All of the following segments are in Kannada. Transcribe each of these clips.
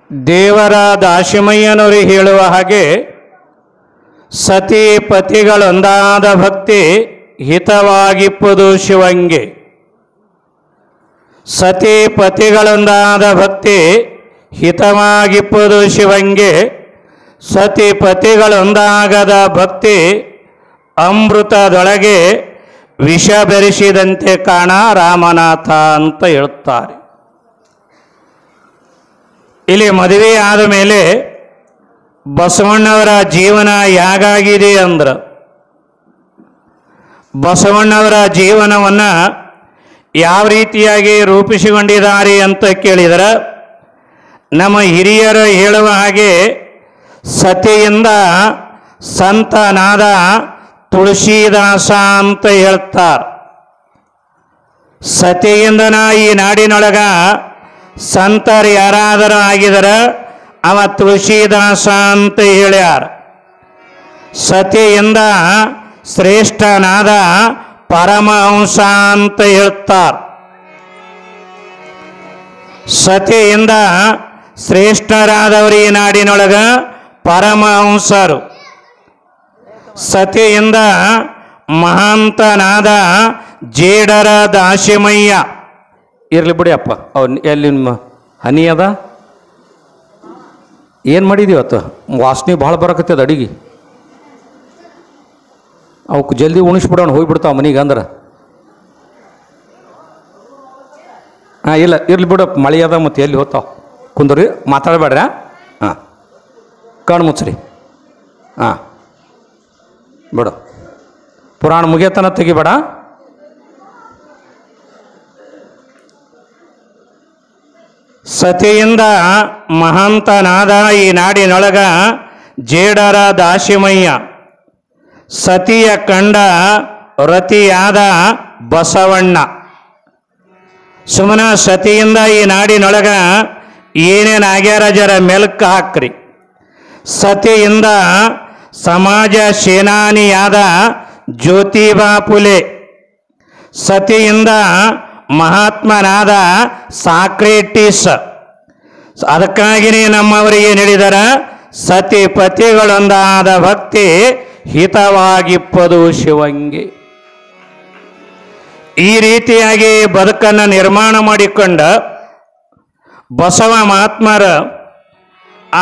ದೇವರ ದಾಶಿಮಯ್ಯನವರು ಹೇಳುವ ಹಾಗೆ ಸತಿ ಪತಿಗಳೊಂದಾದ ಭಕ್ತಿ ಹಿತವಾಗಿಪ್ಪುದು ಶಿವಂಗೆ. ಸತಿ ಪತಿಗಳೊಂದಾದ ಭಕ್ತಿ ಹಿತವಾಗಿಪ್ಪುದು ಶಿವಂಗೆ. ಸತಿ ಪತಿಗಳೊಂದಾಗದ ಭಕ್ತಿ ಅಮೃತದೊಳಗೆ ವಿಷ ಬೆರೆಸಿದಂತೆ ಕಾಣ ರಾಮನಾಥ ಅಂತ ಹೇಳುತ್ತಾರೆ. ಇಲ್ಲಿ ಮದುವೆ ಆದ ಮೇಲೆ ಬಸವಣ್ಣವರ ಜೀವನ ಹೇಗಾಗಿದೆ ಅಂದ್ರೆ, ಬಸವಣ್ಣವರ ಜೀವನವನ್ನು ಯಾವ ರೀತಿಯಾಗಿ ರೂಪಿಸಿಕೊಂಡಿದ್ದಾರೆ ಅಂತ ಕೇಳಿದರೆ, ನಮ್ಮ ಹಿರಿಯರು ಹೇಳುವ ಹಾಗೆ ಸತಿಯಿಂದ ಸಂತನಾದ ತುಳಸಿದಾಸ ಅಂತ ಹೇಳ್ತಾರೆ. ಸತಿಯಿಂದನ ಈ ನಾಡಿನೊಳಗ ಸಂತರು ಯಾರಾದರೂ ಆಗಿದರೆ ಅವ ತುಳಸಿದಾಸ ಅಂತ ಹೇಳ್ಯಾರ. ಸತಿಯಿಂದ ಶ್ರೇಷ್ಠನಾದ ಪರಮಹಂಸ ಅಂತ ಹೇಳ್ತಾರೆ. ಸತಿಯಿಂದ ಶ್ರೇಷ್ಠರಾದವರು ಈ ನಾಡಿನೊಳಗ ಪರಮಹಂಸರು. ಸತಿಯಿಂದ ಮಹಾಂತನಾದ ಜೇಡರ ದಾಶಿಮಯ್ಯ. ಇರಲಿ ಬಿಡಿ ಅಪ್ಪ, ಅವ್ನು ಎಲ್ಲಿ ಹನಿ ಅದ ಏನು ಮಾಡಿದೀವತ್ತು? ವಾಸನೆ ಭಾಳ ಬರಕತ್ತದ ಅಡಿಗೆ. ಅವಕ್ಕೆ ಜಲ್ದಿ ಉಣಿಸ್ಬಿಡೋಣ, ಹೋಗ್ಬಿಡ್ತಾವ ಮನೆಗೆ ಅಂದ್ರೆ. ಹಾಂ ಇಲ್ಲ ಇರ್ಲಿ ಬಿಡಪ್ಪ, ಮಳೆ ಅದ ಮತ್ತು ಎಲ್ಲಿ ಹೋಗ್ತಾವ. ಕುಂದ್ರಿ, ಮಾತಾಡಬೇಡ್ರಿ. ಹಾಂ ಕಣ್ಣು ಮುಚ್ಚ್ರಿ. ಹಾಂ ಬಿಡು, ಪುರಾಣ ಮುಗಿಯತನ ತೆಗಿಬೇಡ. ಸತಿಯಿಂದ ಮಹಾಂತನಾದ ಈ ನಾಡಿನೊಳಗ ಜೇಡರ ದಾಶಿಮಯ್ಯ. ಸತಿಯ ಕಂಡ ರತಿಯಾದ ಬಸವಣ್ಣ. ಸುಮ್ಮನ ಸತಿಯಿಂದ ಈ ನಾಡಿನೊಳಗ ಏನೇನು ಆಗ್ಯಾರ ಜರ ಮೆಲ್ಕ ಹಾಕ್ರಿ. ಸತಿಯಿಂದ ಸಮಾಜ ಸೇನಾನಿಯಾದ ಜ್ಯೋತಿಬಾ ಫುಲೆ. ಸತಿಯಿಂದ ಮಹಾತ್ಮನಾದ ಸಾಕ್ರೇಟಿಸ್. ಅದಕ್ಕಾಗಿಯೇ ನಮ್ಮವರಿಗೆ ಹೇಳಿದರ ಸತಿ ಪತಿಗಳೊಂದಾದ ಭಕ್ತಿ ಹಿತವಾಗಿಪ್ಪದು ಶಿವಂಗೆ. ಈ ರೀತಿಯಾಗಿ ಬದುಕನ್ನು ನಿರ್ಮಾಣ ಮಾಡಿಕೊಂಡ ಬಸವ ಮಹಾತ್ಮರ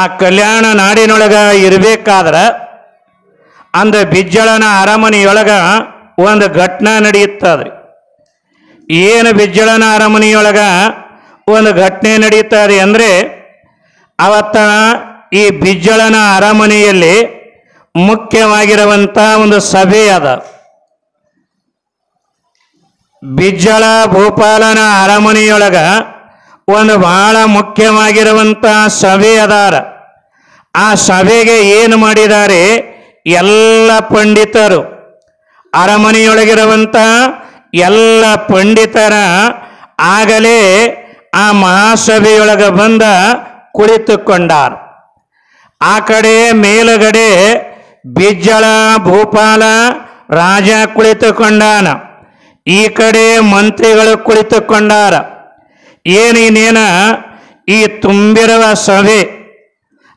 ಆ ಕಲ್ಯಾಣ ನಾಡಿನೊಳಗ ಇರಬೇಕಾದ್ರೆ ಅಂದ ಬಿಜ್ಜಳನ ಅರಮನೆಯೊಳಗ ಒಂದು ಘಟನೆ ನಡೆಯುತ್ತದೆ. ಏನು ಬಿಜ್ಜಳನ ಅರಮನೆಯೊಳಗ ಒಂದು ಘಟನೆ ನಡೀತದೆ ಅಂದರೆ, ಅವತ್ತ ಈ ಬಿಜ್ಜಳನ ಅರಮನೆಯಲ್ಲಿ ಮುಖ್ಯವಾಗಿರುವಂಥ ಒಂದು ಸಭೆ ಅದ. ಬಿಜ್ಜಳ ಭೂಪಾಲನ ಅರಮನೆಯೊಳಗ ಒಂದು ಬಹಳ ಮುಖ್ಯವಾಗಿರುವಂಥ ಸಭೆ ಅದಾರ. ಆ ಸಭೆಗೆ ಏನು ಮಾಡಿದ್ದಾರೆ, ಎಲ್ಲ ಪಂಡಿತರು, ಅರಮನೆಯೊಳಗಿರುವಂಥ ಎಲ್ಲ ಪಂಡಿತರ ಆಗಲೇ ಆ ಮಹಾಸಭೆಯೊಳಗ ಬಂದ ಕುಳಿತುಕೊಂಡಾರ. ಆ ಕಡೆ ಮೇಲುಗಡೆ ಬಿಜ್ಜಳ ಭೂಪಾಲ ರಾಜ ಕುಳಿತುಕೊಂಡಾನ, ಈ ಕಡೆ ಮಂತ್ರಿಗಳು ಕುಳಿತುಕೊಂಡಾರ. ಏನೇನೇನ ಈ ತುಂಬಿರುವ ಸಭೆ.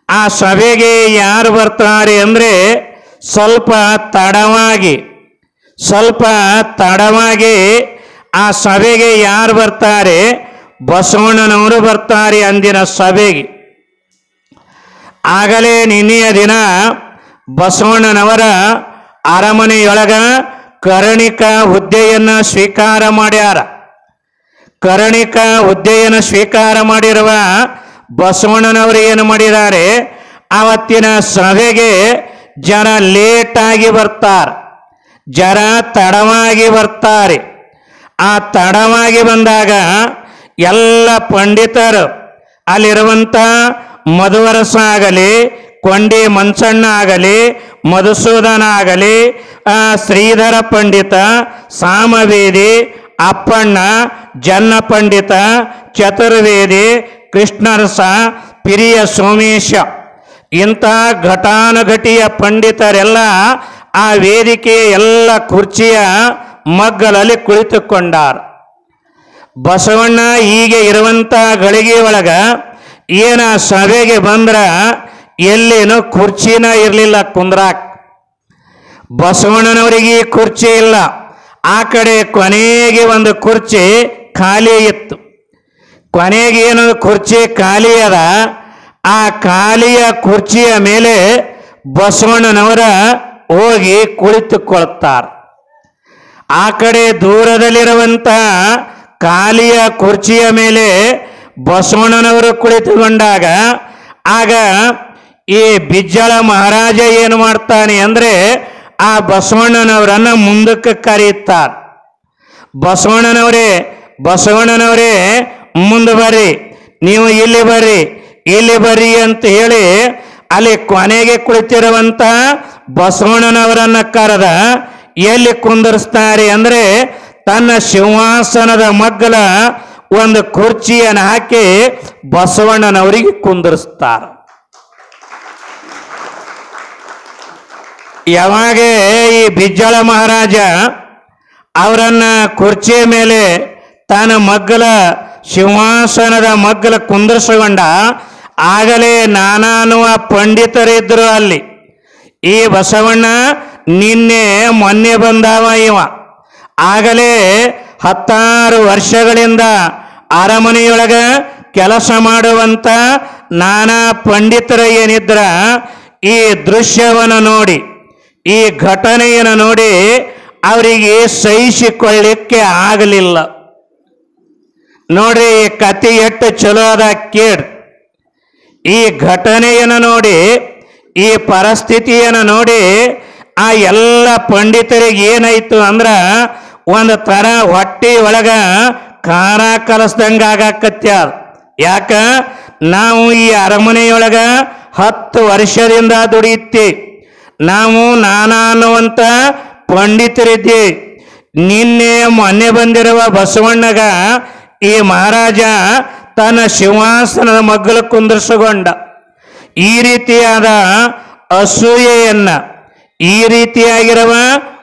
ಆ ಸಭೆಗೆ ಯಾರು ಬರ್ತಾರೆ ಅಂದರೆ, ಸ್ವಲ್ಪ ತಡವಾಗಿ ಆ ಸಭೆಗೆ ಯಾರು ಬರ್ತಾರೆ, ಬಸವಣ್ಣನವರು ಬರ್ತಾರೆ ಅಂದಿನ ಸಭೆಗೆ. ಆಗಲೇ ನಿನ್ನೆಯ ದಿನ ಬಸವಣ್ಣನವರ ಅರಮನೆಯೊಳಗ ಕರ್ಣಿಕ ಹುದ್ದೆಯನ್ನು ಸ್ವೀಕಾರ ಮಾಡ್ಯಾರ. ಕರ್ಣಿಕ ಹುದ್ದೆಯನ್ನು ಸ್ವೀಕಾರ ಮಾಡಿರುವ ಬಸವಣ್ಣನವರು ಏನು ಮಾಡಿದ್ದಾರೆ, ಆವತ್ತಿನ ಸಭೆಗೆ ಜರ ಲೇಟಾಗಿ ಬರ್ತಾರೆ, ಜರ ತಡವಾಗಿ ಬರ್ತಾರೆ. ಆ ತಡವಾಗಿ ಬಂದಾಗ ಎಲ್ಲ ಪಂಡಿತರು ಅಲ್ಲಿರುವಂಥ ಮಧುವರಸ ಆಗಲಿ, ಕೊಂಡಿ ಮಂಚಣ್ಣ ಆಗಲಿ, ಮಧುಸೂದನ ಆಗಲಿ, ಶ್ರೀಧರ ಪಂಡಿತ, ಸಾಮವೇದಿ, ಅಪ್ಪಣ್ಣ, ಜನ್ನ ಪಂಡಿತ, ಚತುರ್ವೇದಿ, ಕೃಷ್ಣರಸ, ಪಿರಿಯ ಸೋಮೇಶ, ಇಂಥ ಘಟಾನುಘಟಿಯ ಪಂಡಿತರೆಲ್ಲ ಆ ವೇದಿಕೆಯ ಎಲ್ಲ ಕುರ್ಚಿಯ ಮಗ್ಗಲಲ್ಲಿ ಕುಳಿತುಕೊಂಡಾರ. ಬಸವಣ್ಣ ಹೀಗೆ ಇರುವಂಥ ಗಳಿಗೆ ಒಳಗ ಏನ ಸಭೆಗೆ ಬಂದ್ರ ಎಲ್ಲಿನೂ ಕುರ್ಚಿನ ಇರಲಿಲ್ಲ ಕುಂದ್ರಾಕ್. ಬಸವಣ್ಣನವರಿಗೆ ಕುರ್ಚಿ ಇಲ್ಲ. ಆ ಕಡೆ ಕೊನೆಗೆ ಒಂದು ಕುರ್ಚಿ ಖಾಲಿ ಇತ್ತು. ಕೊನೆಗೆ ಏನೊಂದು ಕುರ್ಚಿ ಖಾಲಿ ಅದ. ಆ ಖಾಲಿಯ ಕುರ್ಚಿಯ ಮೇಲೆ ಬಸವಣ್ಣನವರ ಹೋಗಿ ಕುಳಿತುಕೊಳ್ತಾರೆ. ಆ ಕಡೆ ದೂರದಲ್ಲಿರುವಂತಹ ಖಾಲಿಯ ಕುರ್ಚಿಯ ಮೇಲೆ ಬಸವಣ್ಣನವರು ಕುಳಿತುಕೊಂಡಾಗ ಆಗ ಈ ಬಿಜ್ಜಳ ಮಹಾರಾಜ ಏನು ಮಾಡ್ತಾನೆ ಅಂದ್ರೆ ಆ ಬಸವಣ್ಣನವರನ್ನ ಮುಂದಕ್ಕೆ ಕರೆಯುತ್ತಾರೆ. ಬಸವಣ್ಣನವರೇ ಮುಂದೆ ಬರ್ರಿ, ನೀವು ಇಲ್ಲಿ ಬರ್ರಿ ಅಂತ ಹೇಳಿ ಅಲ್ಲಿ ಕೊನೆಗೆ ಕುಳಿತಿರುವಂತ ಬಸವಣ್ಣನವರನ್ನ ಕರೆದ ಎಲ್ಲಿ ಕುಂದರ್ಸ್ತಾರೆ ಅಂದ್ರೆ ತನ್ನ ಸಿಂಹಾಸನದ ಮಗ್ಗಲ ಒಂದು ಕುರ್ಚಿಯನ್ನು ಹಾಕಿ ಬಸವಣ್ಣನವರಿಗೆ ಕುಂದರ್ಸ್ತಾರೆ. ಯಾವಾಗ ಈ ಬಿಜ್ಜಳ ಮಹಾರಾಜ ಅವರನ್ನ ಕುರ್ಚಿಯ ಮೇಲೆ ತನ್ನ ಮಗ್ಗಲ ಸಿಂಹಾಸನದ ಮಗ್ಗಲ ಕುಂದರ್ಸಗೊಂಡ ಆಗಲೇ ನಾನಾನುವ ಪಂಡಿತರಿದ್ರು ಅಲ್ಲಿ. ಈ ಬಸವಣ್ಣ ನಿನ್ನೆ ಮೊನ್ನೆ ಬಂದವ ಇವ. ಆಗಲೇ 16 ವರ್ಷಗಳಿಂದ ಅರಮನೆಯೊಳಗ ಕೆಲಸ ಮಾಡುವಂತ ನಾನಾ ಪಂಡಿತರ ಏನಿದ್ರ ಈ ದೃಶ್ಯವನ್ನು ನೋಡಿ, ಈ ಘಟನೆಯನ್ನು ನೋಡಿ ಅವರಿಗೆ ಸಹಿಸಿಕೊಳ್ಳಿಕ್ಕೆ ಆಗಲಿಲ್ಲ. ನೋಡ್ರಿ ಈ ಕತೆ ಎಷ್ಟು ಚಲೋ ಅದ ಕೇಳಿ. ಈ ಘಟನೆಯನ್ನು ನೋಡಿ, ಈ ಪರಿಸ್ಥಿತಿಯನ್ನು ನೋಡಿ ಆ ಎಲ್ಲ ಪಂಡಿತರಿಗೆ ಏನಾಯ್ತು ಅಂದ್ರ ಒಂದು ತರ ಹೊಟ್ಟಿ ಒಳಗ ಖಾರ ಕಲಸ್ದಂಗ ಆಗಾಕತ್ಯಾದ. ಯಾಕ ನಾವು ಈ ಅರಮನೆಯೊಳಗ 10 ವರ್ಷದಿಂದ ದುಡಿಯುತ್ತಿ, ನಾವು ನಾನಾ ಅನ್ನುವಂತ ಪಂಡಿತರಿದ್ದಿ. ನಿನ್ನೆ ಮೊನ್ನೆ ಬಂದಿರುವ ಬಸವಣ್ಣಗ ಈ ಮಹಾರಾಜ ತನ್ನ ಸಿಂಹಾಸನದ ಮಗ್ಗಲು ಕುಂದರ್ಸಿಕೊಂಡ. ಈ ರೀತಿಯಾದ ಅಸೂಯೆಯನ್ನ, ಈ ರೀತಿಯಾಗಿರುವ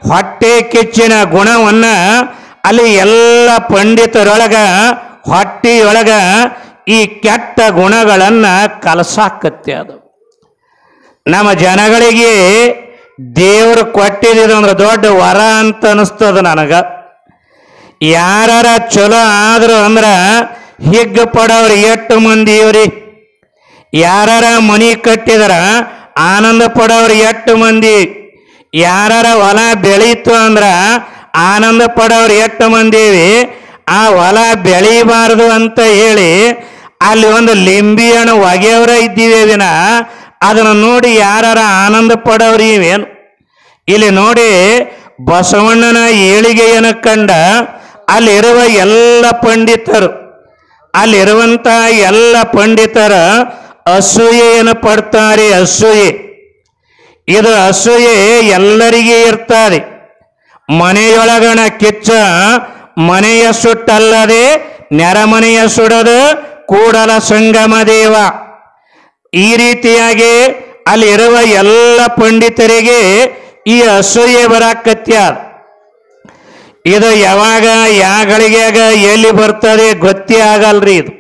ಹೊಟ್ಟೆ ಕಿಚ್ಚಿನ ಗುಣವನ್ನ ಅಲ್ಲಿ ಎಲ್ಲ ಪಂಡಿತರೊಳಗ ಹೊಟ್ಟಿಯೊಳಗ ಈ ಕೆಟ್ಟ ಗುಣಗಳನ್ನ ಕಲಸಾಕತ್ಯಾದ. ನಮ್ಮ ಜನಗಳಿಗೆ ದೇವರು ಕೊಟ್ಟಿದ್ದೊಂದು ದೊಡ್ಡ ವರ ಅಂತ ಅನಿಸ್ತದ ನನಗ. ಯಾರ ಚಲೋ ಆದ್ರು ಅಂದ್ರ ಹಿಗ್ಗ ಪಡೋರು ಎಷ್ಟು ಮಂದಿ ಇವ್ರಿ. ಯಾರ ಮನಿ ಕಟ್ಟಿದ್ರ ಆನಂದ ಪಡೋರು ಎಷ್ಟು ಮಂದಿ. ಯಾರ ಹೊಲ ಬೆಳೀತು ಅಂದ್ರ ಆನಂದ ಪಡೋರು ಎಷ್ಟು ಮಂದಿ. ಆ ಹೊಲ ಬೆಳೀಬಾರದು ಅಂತ ಹೇಳಿ ಅಲ್ಲಿ ಒಂದು ಲಿಂಬಿ ಹಣ್ಣು ಒಗೆಯವರ ಇದ್ದೀವಿ ವಿನ ಅದನ್ನು ನೋಡಿ ಯಾರ ಆನಂದ ಪಡೋರು ಇವೇನು. ಇಲ್ಲಿ ನೋಡಿ ಬಸವಣ್ಣನ ಏಳಿಗೆಯನ್ನು ಕಂಡ ಅಲ್ಲಿರುವ ಎಲ್ಲ ಪಂಡಿತರು, ಅಲ್ಲಿರುವಂತ ಎಲ್ಲ ಪಂಡಿತರ ಅಸೂಯೆಯನ್ನು ಪಡ್ತಾರೆ. ಅಸೂಯೆ, ಇದು ಅಸೂಯೆ ಎಲ್ಲರಿಗೆ ಇರ್ತಾರೆ. ಮನೆಯೊಳಗಣ ಕಿಚ್ಚ ಮನೆಯ ಸುಟ್ಟಲ್ಲದೆ ನೆರಮನೆಯ ಸುಡದು ಕೂಡಲ ಸಂಗಮ ದೇವ. ಈ ರೀತಿಯಾಗಿ ಅಲ್ಲಿರುವ ಎಲ್ಲ ಪಂಡಿತರಿಗೆ ಈ ಅಸೂಯೆ ಬರಾಕತ್ಯಾದ. ಇದು ಯಾವಾಗ ಯಾಗಳಿಗಾಗ ಎಲ್ಲಿ ಬರ್ತದೆ ಗೊತ್ತೇ ಆಗಲ್ರಿ ಇದು.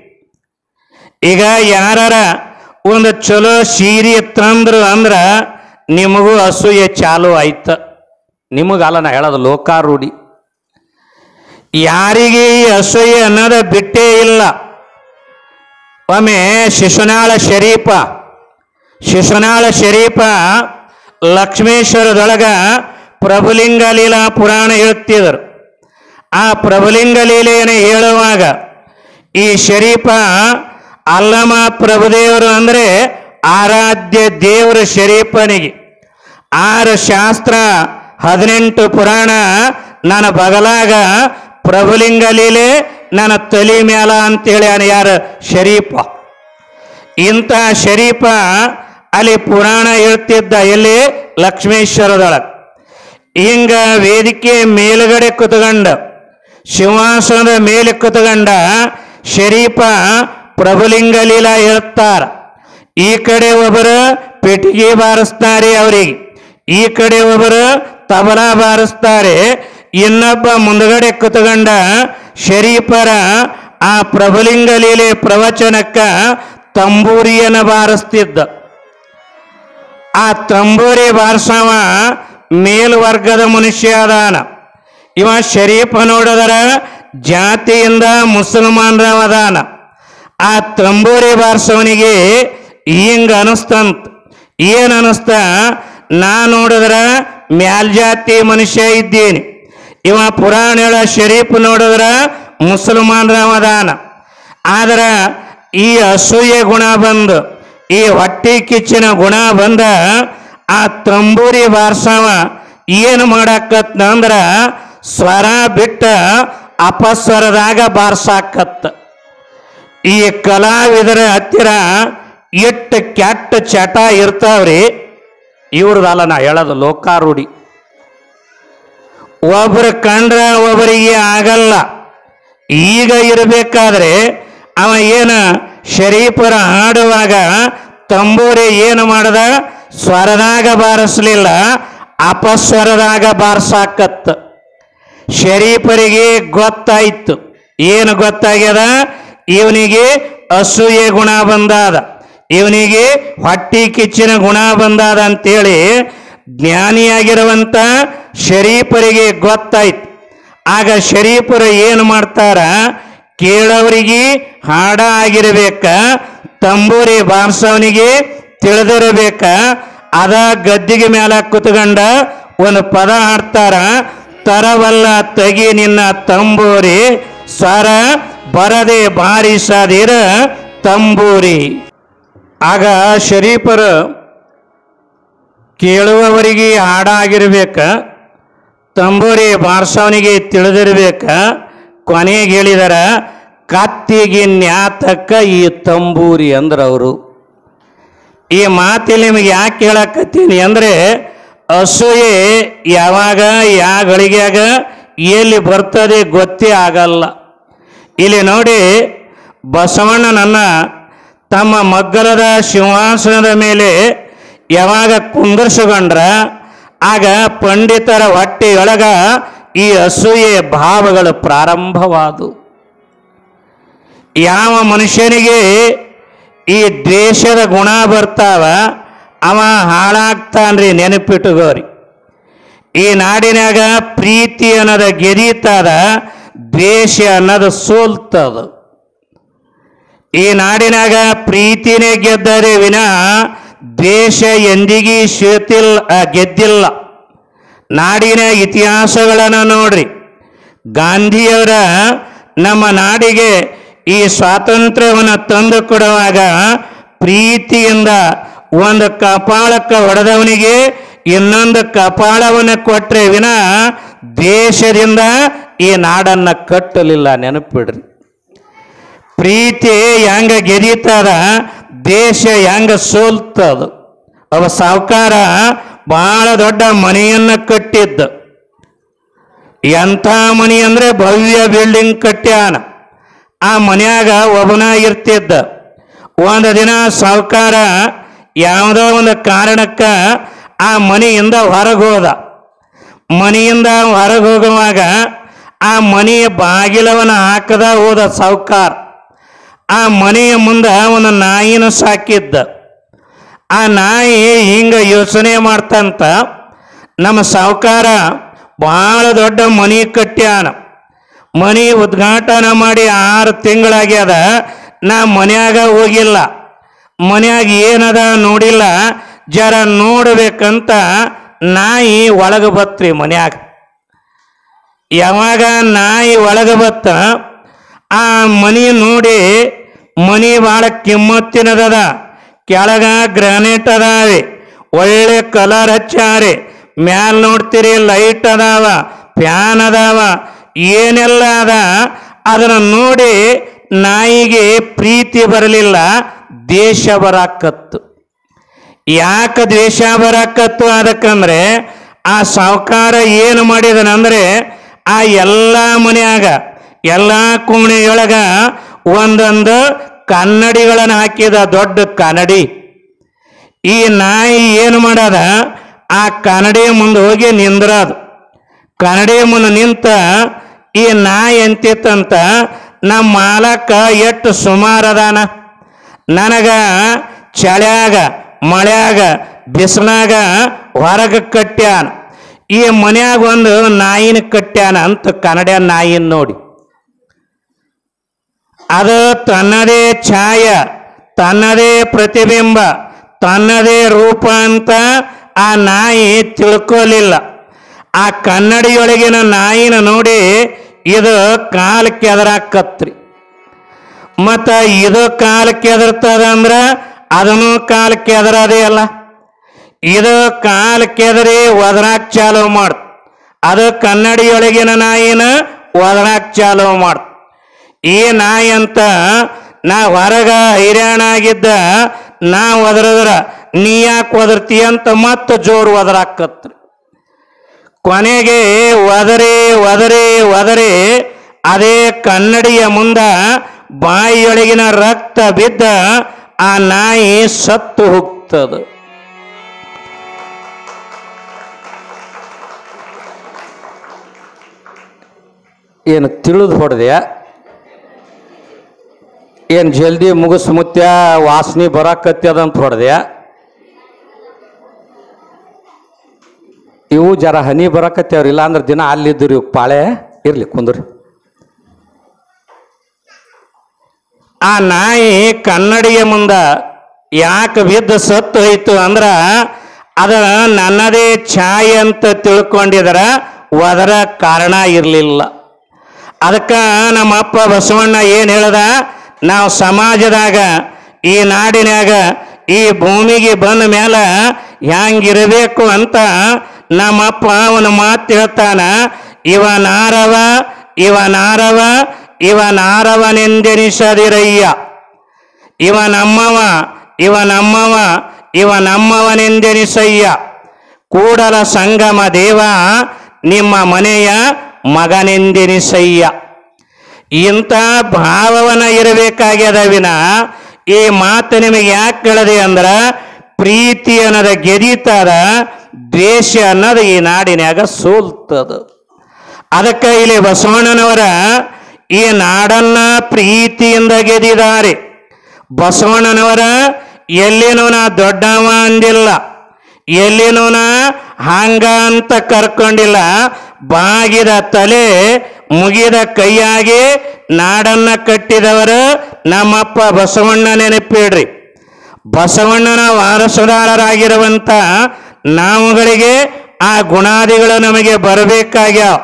ಈಗ ಯಾರ ಒಂದು ಚಲೋ ಸೀರೆ ತಂದ್ರು ಅಂದ್ರ ನಿಮಗೂ ಅಸೂಯೆ ಚಾಲು ಆಯ್ತ. ನಿಮಗಲ್ಲ ನಾ ಹೇಳೋದು, ಲೋಕಾರೂಢಿ. ಯಾರಿಗೆ ಈ ಅಸೂಯೆ ಅನ್ನೋದು ಬಿಟ್ಟೇ ಇಲ್ಲ. ಒಮ್ಮೆ ಶಿಶುನಾಳ ಶರೀಫ ಲಕ್ಷ್ಮೇಶ್ವರದೊಳಗ ಪ್ರಭುಲಿಂಗ ಲೀಲಾ ಪುರಾಣ ಹೇಳ್ತಿದ್ರು. ಆ ಪ್ರಭುಲಿಂಗ ಲೀಲೆಯನ್ನು ಹೇಳುವಾಗ ಈ ಶರೀಫ ಅಲ್ಲಮ ಪ್ರಭುದೇವರು ಅಂದ್ರೆ ಆರಾಧ್ಯ ದೇವರು ಶರೀಫನಿಗೆ 6 ಶಾಸ್ತ್ರ 18 ಪುರಾಣ ನನ್ನ ಬಗಲಾಗ ಪ್ರಭುಲಿಂಗ ಲೀಲೆ ನನ್ನ ತಲೆ ಮ್ಯಾಲ ಅಂತೇಳಿ ಯಾರು ಶರೀಫ. ಇಂಥ ಶರೀಫ ಅಲ್ಲಿ ಪುರಾಣ ಹೇಳ್ತಿದ್ದ ಎಲ್ಲಿ ಲಕ್ಷ್ಮೇಶ್ವರದೊಳಗೆ. ಹಿಂಗ ವೇದಿಕೆ ಮೇಲುಗಡೆ ಕುತ್ಕೊಂಡ ಸಿಂಹಾಸನದ ಮೇಲೆ ಕುತ್ಕೊಂಡ ಶರೀಫ ಪ್ರಭುಲಿಂಗ ಲೀಲಾ ಹೇಳ್ತಾರ. ಈ ಕಡೆ ಒಬ್ಬರು ಪೆಟ್ಟಿಗೆ ಬಾರಿಸ್ತಾರೆ ಅವರಿಗೆ, ಈ ಕಡೆ ಒಬ್ಬರು ತಬಲಾ ಬಾರಿಸ್ತಾರೆ. ಇನ್ನೊಬ್ಬ ಮುಂದಗಡೆ ಕುತ್ಕೊಂಡ ಶರೀಫರ ಆ ಪ್ರಭುಲಿಂಗ ಲೀಲೆ ಪ್ರವಚನಕ್ಕ ತಂಬೂರಿಯನ್ನು ಬಾರಿಸ್ತಿದ್ದ. ಆ ತಂಬೂರಿ ಬಾರಿಸವ ಮೇಲ್ವರ್ಗದ ಮನುಷ್ಯ ಅದಾನ. ಇವ ಶರೀಫ ನೋಡಿದರ ಜಾತಿಯಿಂದ ಮುಸಲ್ಮಾನರವ ಅದಾನ. ಆ ತಂಬೂರಿ ಬಾರಿಸವನಿಗೆ ಹಿಂಗ ಅನಿಸ್ತಂತ. ಏನು ಅನಿಸ್ತ, ನಾ ನೋಡಿದ್ರ ಮ್ಯಾಲ್ಜಾತಿ ಮನುಷ್ಯ ಇದ್ದೀನಿ, ಇವ ಪುರಾಣ ಹೇಳ ಶರೀಫ್ ನೋಡಿದ್ರ ಮುಸಲ್ಮಾನರವ ಅದಾನ. ಆದ್ರೆ ಈ ಅಸೂಯೆ ಗುಣ ಬಂದು, ಈ ಹೊಟ್ಟಿ ಕಿಚ್ಚಿನ ಗುಣ ಬಂದ ಆ ತಂಬೂರಿ ಬಾರ್ಸವ ಏನು ಮಾಡಾಕತ್ತ ಅಂದ್ರ ಸ್ವರ ಬಿಟ್ಟ ಅಪಸ್ವರದಾಗ ಬಾರ್ಸಾಕತ್ತ. ಈ ಕಲಾವಿದರ ಹತ್ತಿರ ಎಷ್ಟು ಕೆಟ್ಟ ಚಟ ಇರ್ತಾವ್ರಿ. ಇವ್ರದಲ್ಲ ನಾ ಹೇಳೋದು, ಲೋಕಾರೂಢಿ. ಒಬ್ರು ಕಂಡ್ರ ಒಬ್ಬರಿಗೆ ಆಗಲ್ಲ. ಈಗ ಇರಬೇಕಾದ್ರೆ ಅವ ಏನ ಶರೀಫರ ಹಾಡುವಾಗ ತಂಬೂರಿ ಏನು ಮಾಡದ, ಸ್ವರದಾಗ ಬಾರಿಸ್ಲಿಲ್ಲ, ಅಪಸ್ವರದಾಗ ಬಾರ್ಸಾಕತ್ತ. ಶರೀಫರಿಗೆ ಗೊತ್ತಾಯ್ತು. ಏನು ಗೊತ್ತಾಗ್ಯದ, ಇವನಿಗೆ ಅಸೂಯೆ ಗುಣ ಬಂದಾದ, ಇವನಿಗೆ ಹೊಟ್ಟಿ ಕಿಚ್ಚಿನ ಗುಣ ಬಂದಾದ ಅಂತೇಳಿ ಜ್ಞಾನಿಯಾಗಿರುವಂತ ಶರೀಫರಿಗೆ ಗೊತ್ತಾಯ್ತು. ಆಗ ಶರೀಫರು ಏನು ಮಾಡ್ತಾರ, ಕೇಳೋರಿಗೆ ಹಾಡ ಆಗಿರ್ಬೇಕ, ತಂಬೂರಿ ಬಾರ್ಸವನಿಗೆ ತಿಳಿದಿರಬೇಕ. ಅದ ಗದ್ದಿಗೆ ಮೇಲೆ ಕುತ್ಕೊಂಡ ಒಂದು ಪದ ಹಾಡ್ತಾರ, ತರವಲ್ಲ ತಗಿ ನಿನ್ನ ತಂಬೂರಿ, ಸ್ವರ ಬರದೆ ಬಾರಿಸದಿರ ತಂಬೂರಿ. ಆಗ ಶರೀಫರು ಕೇಳುವವರಿಗೆ ಹಾಡ ಆಗಿರ್ಬೇಕ, ತಂಬೂರಿ ಬಾರ್ಸವನಿಗೆ ತಿಳಿದಿರ್ಬೇಕ. ಕೊನೆಗೆ ಹೇಳಿದಾರ, ಕತ್ತಿಗೆ ನ್ಯಾತಕ್ಕ ಈ ತಂಬೂರಿ ಅಂದ್ರ ಅವರು. ಈ ಮಾತಿಲ್ಲಿ ನಿಮಗೆ ಯಾಕೆ ಹೇಳಕತ್ತೀನಿ ಅಂದರೆ, ಅಸೂಯೆ ಯಾವಾಗ ಯಾವ ಗಳಿಗೆಯಾಗ ಎಲ್ಲಿ ಬರ್ತದೆ ಗೊತ್ತೇ ಆಗಲ್ಲ. ಇಲ್ಲಿ ನೋಡಿ, ಬಸವಣ್ಣನನ್ನ ತಮ್ಮ ಮಗ್ಗಲದ ಸಿಂಹಾಸನದ ಮೇಲೆ ಯಾವಾಗ ಕುಂದರ್ಸ್ಕೊಂಡ್ರ ಆಗ ಪಂಡಿತರ ಹೊಟ್ಟೆಯೊಳಗ ಈ ಅಸೂಯೆ ಭಾವಗಳು ಪ್ರಾರಂಭವಾದವು. ಯಾವ ಮನುಷ್ಯನಿಗೆ ಈ ದ್ವೇಷದ ಗುಣ ಬರ್ತಾವ ಅವ ಹಾಳಾಗ್ತಾನ್ರಿ, ನೆನಪಿಟ್ಟುಗೋರಿ. ಈ ನಾಡಿನಾಗ ಪ್ರೀತಿ ಅನ್ನೋದು ಗೆದೀತದ, ದ್ವೇಷ ಅನ್ನೋದು ಸೋಲ್ತದ. ಈ ನಾಡಿನಾಗ ಪ್ರೀತಿನೇ ಗೆದ್ದರೆ ವಿನ ದ್ವೇಷ ಎಂದಿಗೂ ಗೆದ್ದಿಲ್ಲ. ನಾಡಿನ ಇತಿಹಾಸಗಳನ್ನು ನೋಡ್ರಿ. ಗಾಂಧಿಯವರ ನಮ್ಮ ನಾಡಿಗೆ ಈ ಸ್ವಾತಂತ್ರ್ಯವನ್ನು ತಂದು ಕೊಡುವಾಗ ಪ್ರೀತಿಯಿಂದ ಒಂದು ಕಪಾಳಕ್ಕೆ ಹೊಡೆದವನಿಗೆ ಇನ್ನೊಂದು ಕಪಾಳವನ್ನು ಕೊಟ್ಟರೆ ವಿನ ದೇಶದಿಂದ ಈ ನಾಡನ್ನು ಕಟ್ಟಲಿಲ್ಲ. ನೆನಪಿಡ್ರಿ, ಪ್ರೀತಿ ಹೆಂಗ ಗೆದೀತದ, ದೇಶ ಹೆಂಗ ಸೋಲ್ತದ. ಅವ ಸಾವುಕಾರ ಬಹಳ ದೊಡ್ಡ ಮನೆಯನ್ನ ಕಟ್ಟಿದ್ದ. ಎಂಥ ಮನೆ ಅಂದ್ರೆ ಭವ್ಯ ಬಿಲ್ಡಿಂಗ್ ಕಟ್ಟ್ಯಾನ. ಆ ಮನ್ಯಾಗ ಒಬ್ಬನ ಇರ್ತಿದ್ದ. ಒಂದು ದಿನ ಸಾವುಕಾರ ಯಾವುದೋ ಒಂದು ಕಾರಣಕ್ಕ ಆ ಮನೆಯಿಂದ ಹೊರಗೆ ಹೋದ. ಮನೆಯಿಂದ ಹೊರಗೆ ಹೋಗುವಾಗ ಆ ಮನೆಯ ಬಾಗಿಲವನ್ನು ಹಾಕದ ಹೋದ ಸಾವುಕಾರ. ಆ ಮನೆಯ ಮುಂದೆ ಒಂದು ನಾಯಿನ ಸಾಕಿದ್ದ. ಆ ನಾಯಿ ಹಿಂಗ ಯೋಚನೆ ಮಾಡ್ತಂತ, ನಮ್ಮ ಸಾವುಕಾರ ಬಹಳ ದೊಡ್ಡ ಮನೆ ಕಟ್ಟ್ಯಾನ, ಮನೆ ಉದ್ಘಾಟನೆ ಮಾಡಿ 6 ತಿಂಗಳಾಗ್ಯದ, ನಾ ಮನ್ಯಾಗ ಹೋಗಿಲ್ಲ, ಮನ್ಯಾಗ ಏನದ ನೋಡಿಲ್ಲ, ಜರ ನೋಡ್ಬೇಕಂತ ನಾಯಿ ಒಳಗೆ ಬತ್ರಿ ಮನ್ಯಾಗ. ಯಾವಾಗ ನಾಯಿ ಒಳಗೆ ಬತ್ತ, ಆ ಮನೆ ನೋಡಿ, ಮನೆ ಭಾಳ ಕಿಮ್ಮತ್ತಿನದದ, ಕೆಳಗ ಗ್ರಾನೈಟ್ ಅದಾವೆ, ಒಳ್ಳೆ ಕಲರ್ ಹಚ್ಚಾರೆ, ಮ್ಯಾಲ್ ನೋಡ್ತೀರಿ ಲೈಟ್ ಅದಾವ, ಫ್ಯಾನ್ ಅದಾವ, ಏನೆಲ್ಲ ಅದ. ಅದನ್ನು ನೋಡಿ ನಾಯಿಗೆ ಪ್ರೀತಿ ಬರಲಿಲ್ಲ, ದ್ವೇಷ ಬರಾಕತ್ತು. ಯಾಕೆ ದ್ವೇಷ ಬರಾಕತ್ತು? ಅದಕ್ಕಂದ್ರೆ ಆ ಸಾವುಕಾರ ಏನು ಮಾಡಿದನಂದ್ರೆ, ಆ ಎಲ್ಲ ಮನ್ಯಾಗ ಎಲ್ಲ ಕೋಣೆಯೊಳಗ ಒಂದೊಂದು ಕನ್ನಡಿಗಳನ್ನು ಹಾಕಿದ, ದೊಡ್ಡ ಕನ್ನಡಿ. ಈ ನಾಯಿ ಏನು ಮಾಡದ, ಆ ಕನ್ನಡಿ ಮುಂದೆ ಹೋಗಿ ನಿಂದ್ರದು. ಕನ್ನಡಿ ಮುಂದೆ ನಿಂತ ಈ ನಾಯಿ ಅಂತಿತ್ತಂತ, ನಮ್ಮ ಮಾಲಕ ಎಷ್ಟು ಸುಮಾರದಾನ, ನನಗ ಚಳ್ಯಾಗ ಮಳ್ಯಾಗ ಬಿಸಿಲಾಗ ಹೊರಗೆ ಕಟ್ಟ್ಯಾನ, ಈ ಮನ್ಯಾಗ ಒಂದು ನಾಯಿನ ಕಟ್ಟ್ಯಾನ ಅಂತ ಕನ್ನಡ ನಾಯಿನ ನೋಡಿ. ಅದು ತನ್ನದೇ ಛಾಯ, ತನ್ನದೇ ಪ್ರತಿಬಿಂಬ, ತನ್ನದೇ ರೂಪ ಅಂತ ಆ ನಾಯಿ ತಿಳ್ಕೊಲಿಲ್ಲ. ಆ ಕನ್ನಡಿಯೊಳಗಿನ ನಾಯಿನ ನೋಡಿ ಇದು ಕಾಲು ಕೆದರಾಕತ್ರಿ. ಮತ್ತು ಇದು ಕಾಲು ಕೆದರ್ತದಂದ್ರೆ ಅದನ್ನು ಕಾಲು ಕೆದರದೇ ಅಲ್ಲ. ಇದು ಕಾಲು ಕೆದರಿ ಒದರಾಕ್ ಚಾಲು ಮಾಡ್ತು, ಅದು ಕನ್ನಡಿಯೊಳಗಿನ ನಾಯಿನ ಒದರಾಕ್ ಚಾಲು ಮಾಡ್ತು. ಈ ನಾಯಿ ಅಂತ ನಾ ಹೊರಗ ಹೈರಾಣಾಗಿದ್ದ ನಾ ಒದರಿದ್ರ ನೀ ಯಾಕೆ ಒದರ್ತಿ ಅಂತ ಮತ್ತೆ ಜೋರು ಒದರಾಕತ್ರಿ. ಕೊನೆಗೆ ಒದರಿ ಒದರಿ ಒದರಿ ಅದೇ ಕನ್ನಡಿಯ ಮುಂದ ಬಾಯಿಯೊಳಗಿನ ರಕ್ತ ಬಿದ್ದ ಆ ನಾಯಿ ಸತ್ತು ಹೋಗ್ತದ. ಏನು ತಿಳಿದು ಹೊಡೆದ್ಯಾ? ಏನು ಜಲ್ದಿ ಮುಗಿಸ್ ಮುತ್ಯ ವಾಸನೆ ಬರಾಕತ್ಯದಂತ ಹೊಡೆದ್ಯಾ? ಇವು ಜರ ಹನಿ ಬರಾಕತ್ಯಾವ್ರಿ, ಇಲ್ಲ ಅಂದ್ರೆ ದಿನ ಅಲ್ಲಿದ್ದರು ಇವು ಪಾಳೆ ಇರ್ಲಿ ಕುಂದ್ರಿ. ಆ ನಾಯಿ ಕನ್ನಡಿಯ ಮುಂದ ಯಾಕೆ ಬಿದ್ದು ಸತ್ತು ಹೋಯ್ತು ಅಂದ್ರ ಅದ ನನ್ನದೇ ಛಾಯೆ ಅಂತ ತಿಳ್ಕೊಂಡಿದ್ರ ಅದರ ಕಾರಣ ಇರಲಿಲ್ಲ. ಅದಕ್ಕೆ ನಮ್ಮಪ್ಪ ಬಸವಣ್ಣ ಏನು ಹೇಳ್ದ, ನಾವು ಸಮಾಜದಾಗ ಈ ನಾಡಿನಾಗ ಈ ಭೂಮಿಗೆ ಬಂದ ಮೇಲೆ ಹ್ಯಾಂಗಿರಬೇಕು ಅಂತ ನಮ್ಮಪ್ಪ ಅವನ ಮಾತು ಹೇಳ್ತಾನ. ಇವನಾರವ ಇವನಾರವ ಇವನಾರವನೆಂದೆನಿಸದಿರಯ್ಯ, ಇವನಮ್ಮವ ಇವನಮ್ಮವ ಇವನಮ್ಮವನೆಂದೆನಿಸಯ್ಯ, ಕೂಡಲ ಸಂಗಮ ದೇವ ನಿಮ್ಮ ಮನೆಯ ಮಗನೆಂದೆನಿಸಯ್ಯ. ಇಂಥ ಭಾವವನ್ನ ಇರಬೇಕಾಗ್ಯದ ವಿನ ಈ ಮಾತು ನಿಮಗೆ ಯಾಕೆ ಕೇಳದೆ ಅಂದ್ರೆ ಪ್ರೀತಿ ಅನ್ನೋದ ಗೆದೀತದ, ದ್ವೇಷ ಅನ್ನೋದು ಈ ನಾಡಿನಾಗ ಸೋಲ್ತದ. ಅದಕ್ಕೆ ಇಲ್ಲಿ ಬಸವಣ್ಣನವರ ಈ ನಾಡನ್ನ ಪ್ರೀತಿಯಿಂದ ಗೆದ್ದಿದ್ದಾರೆ. ಬಸವಣ್ಣನವರ ಎಲ್ಲಿನೂ ನಾ ದೊಡ್ಡವ ಅಂದಿಲ್ಲ, ಎಲ್ಲಿನೂ ನಾ ಹಂಗ ಅಂತ ಕರ್ಕೊಂಡಿಲ್ಲ. ಬಾಗಿದ ತಲೆ ಮುಗಿದ ಕೈಯಾಗಿ ನಾಡನ್ನ ಕಟ್ಟಿದವರು ನಮ್ಮಪ್ಪ ಬಸವಣ್ಣ. ನೆನಪಿಡ್ರಿ, ಬಸವಣ್ಣನ ವಾರಸುದಾರರಾಗಿರುವಂಥ ನಾವುಗಳಿಗೆ ಆ ಗುಣಾದಿಗಳು ನಮಗೆ ಬರಬೇಕಾಗ್ಯಾವ.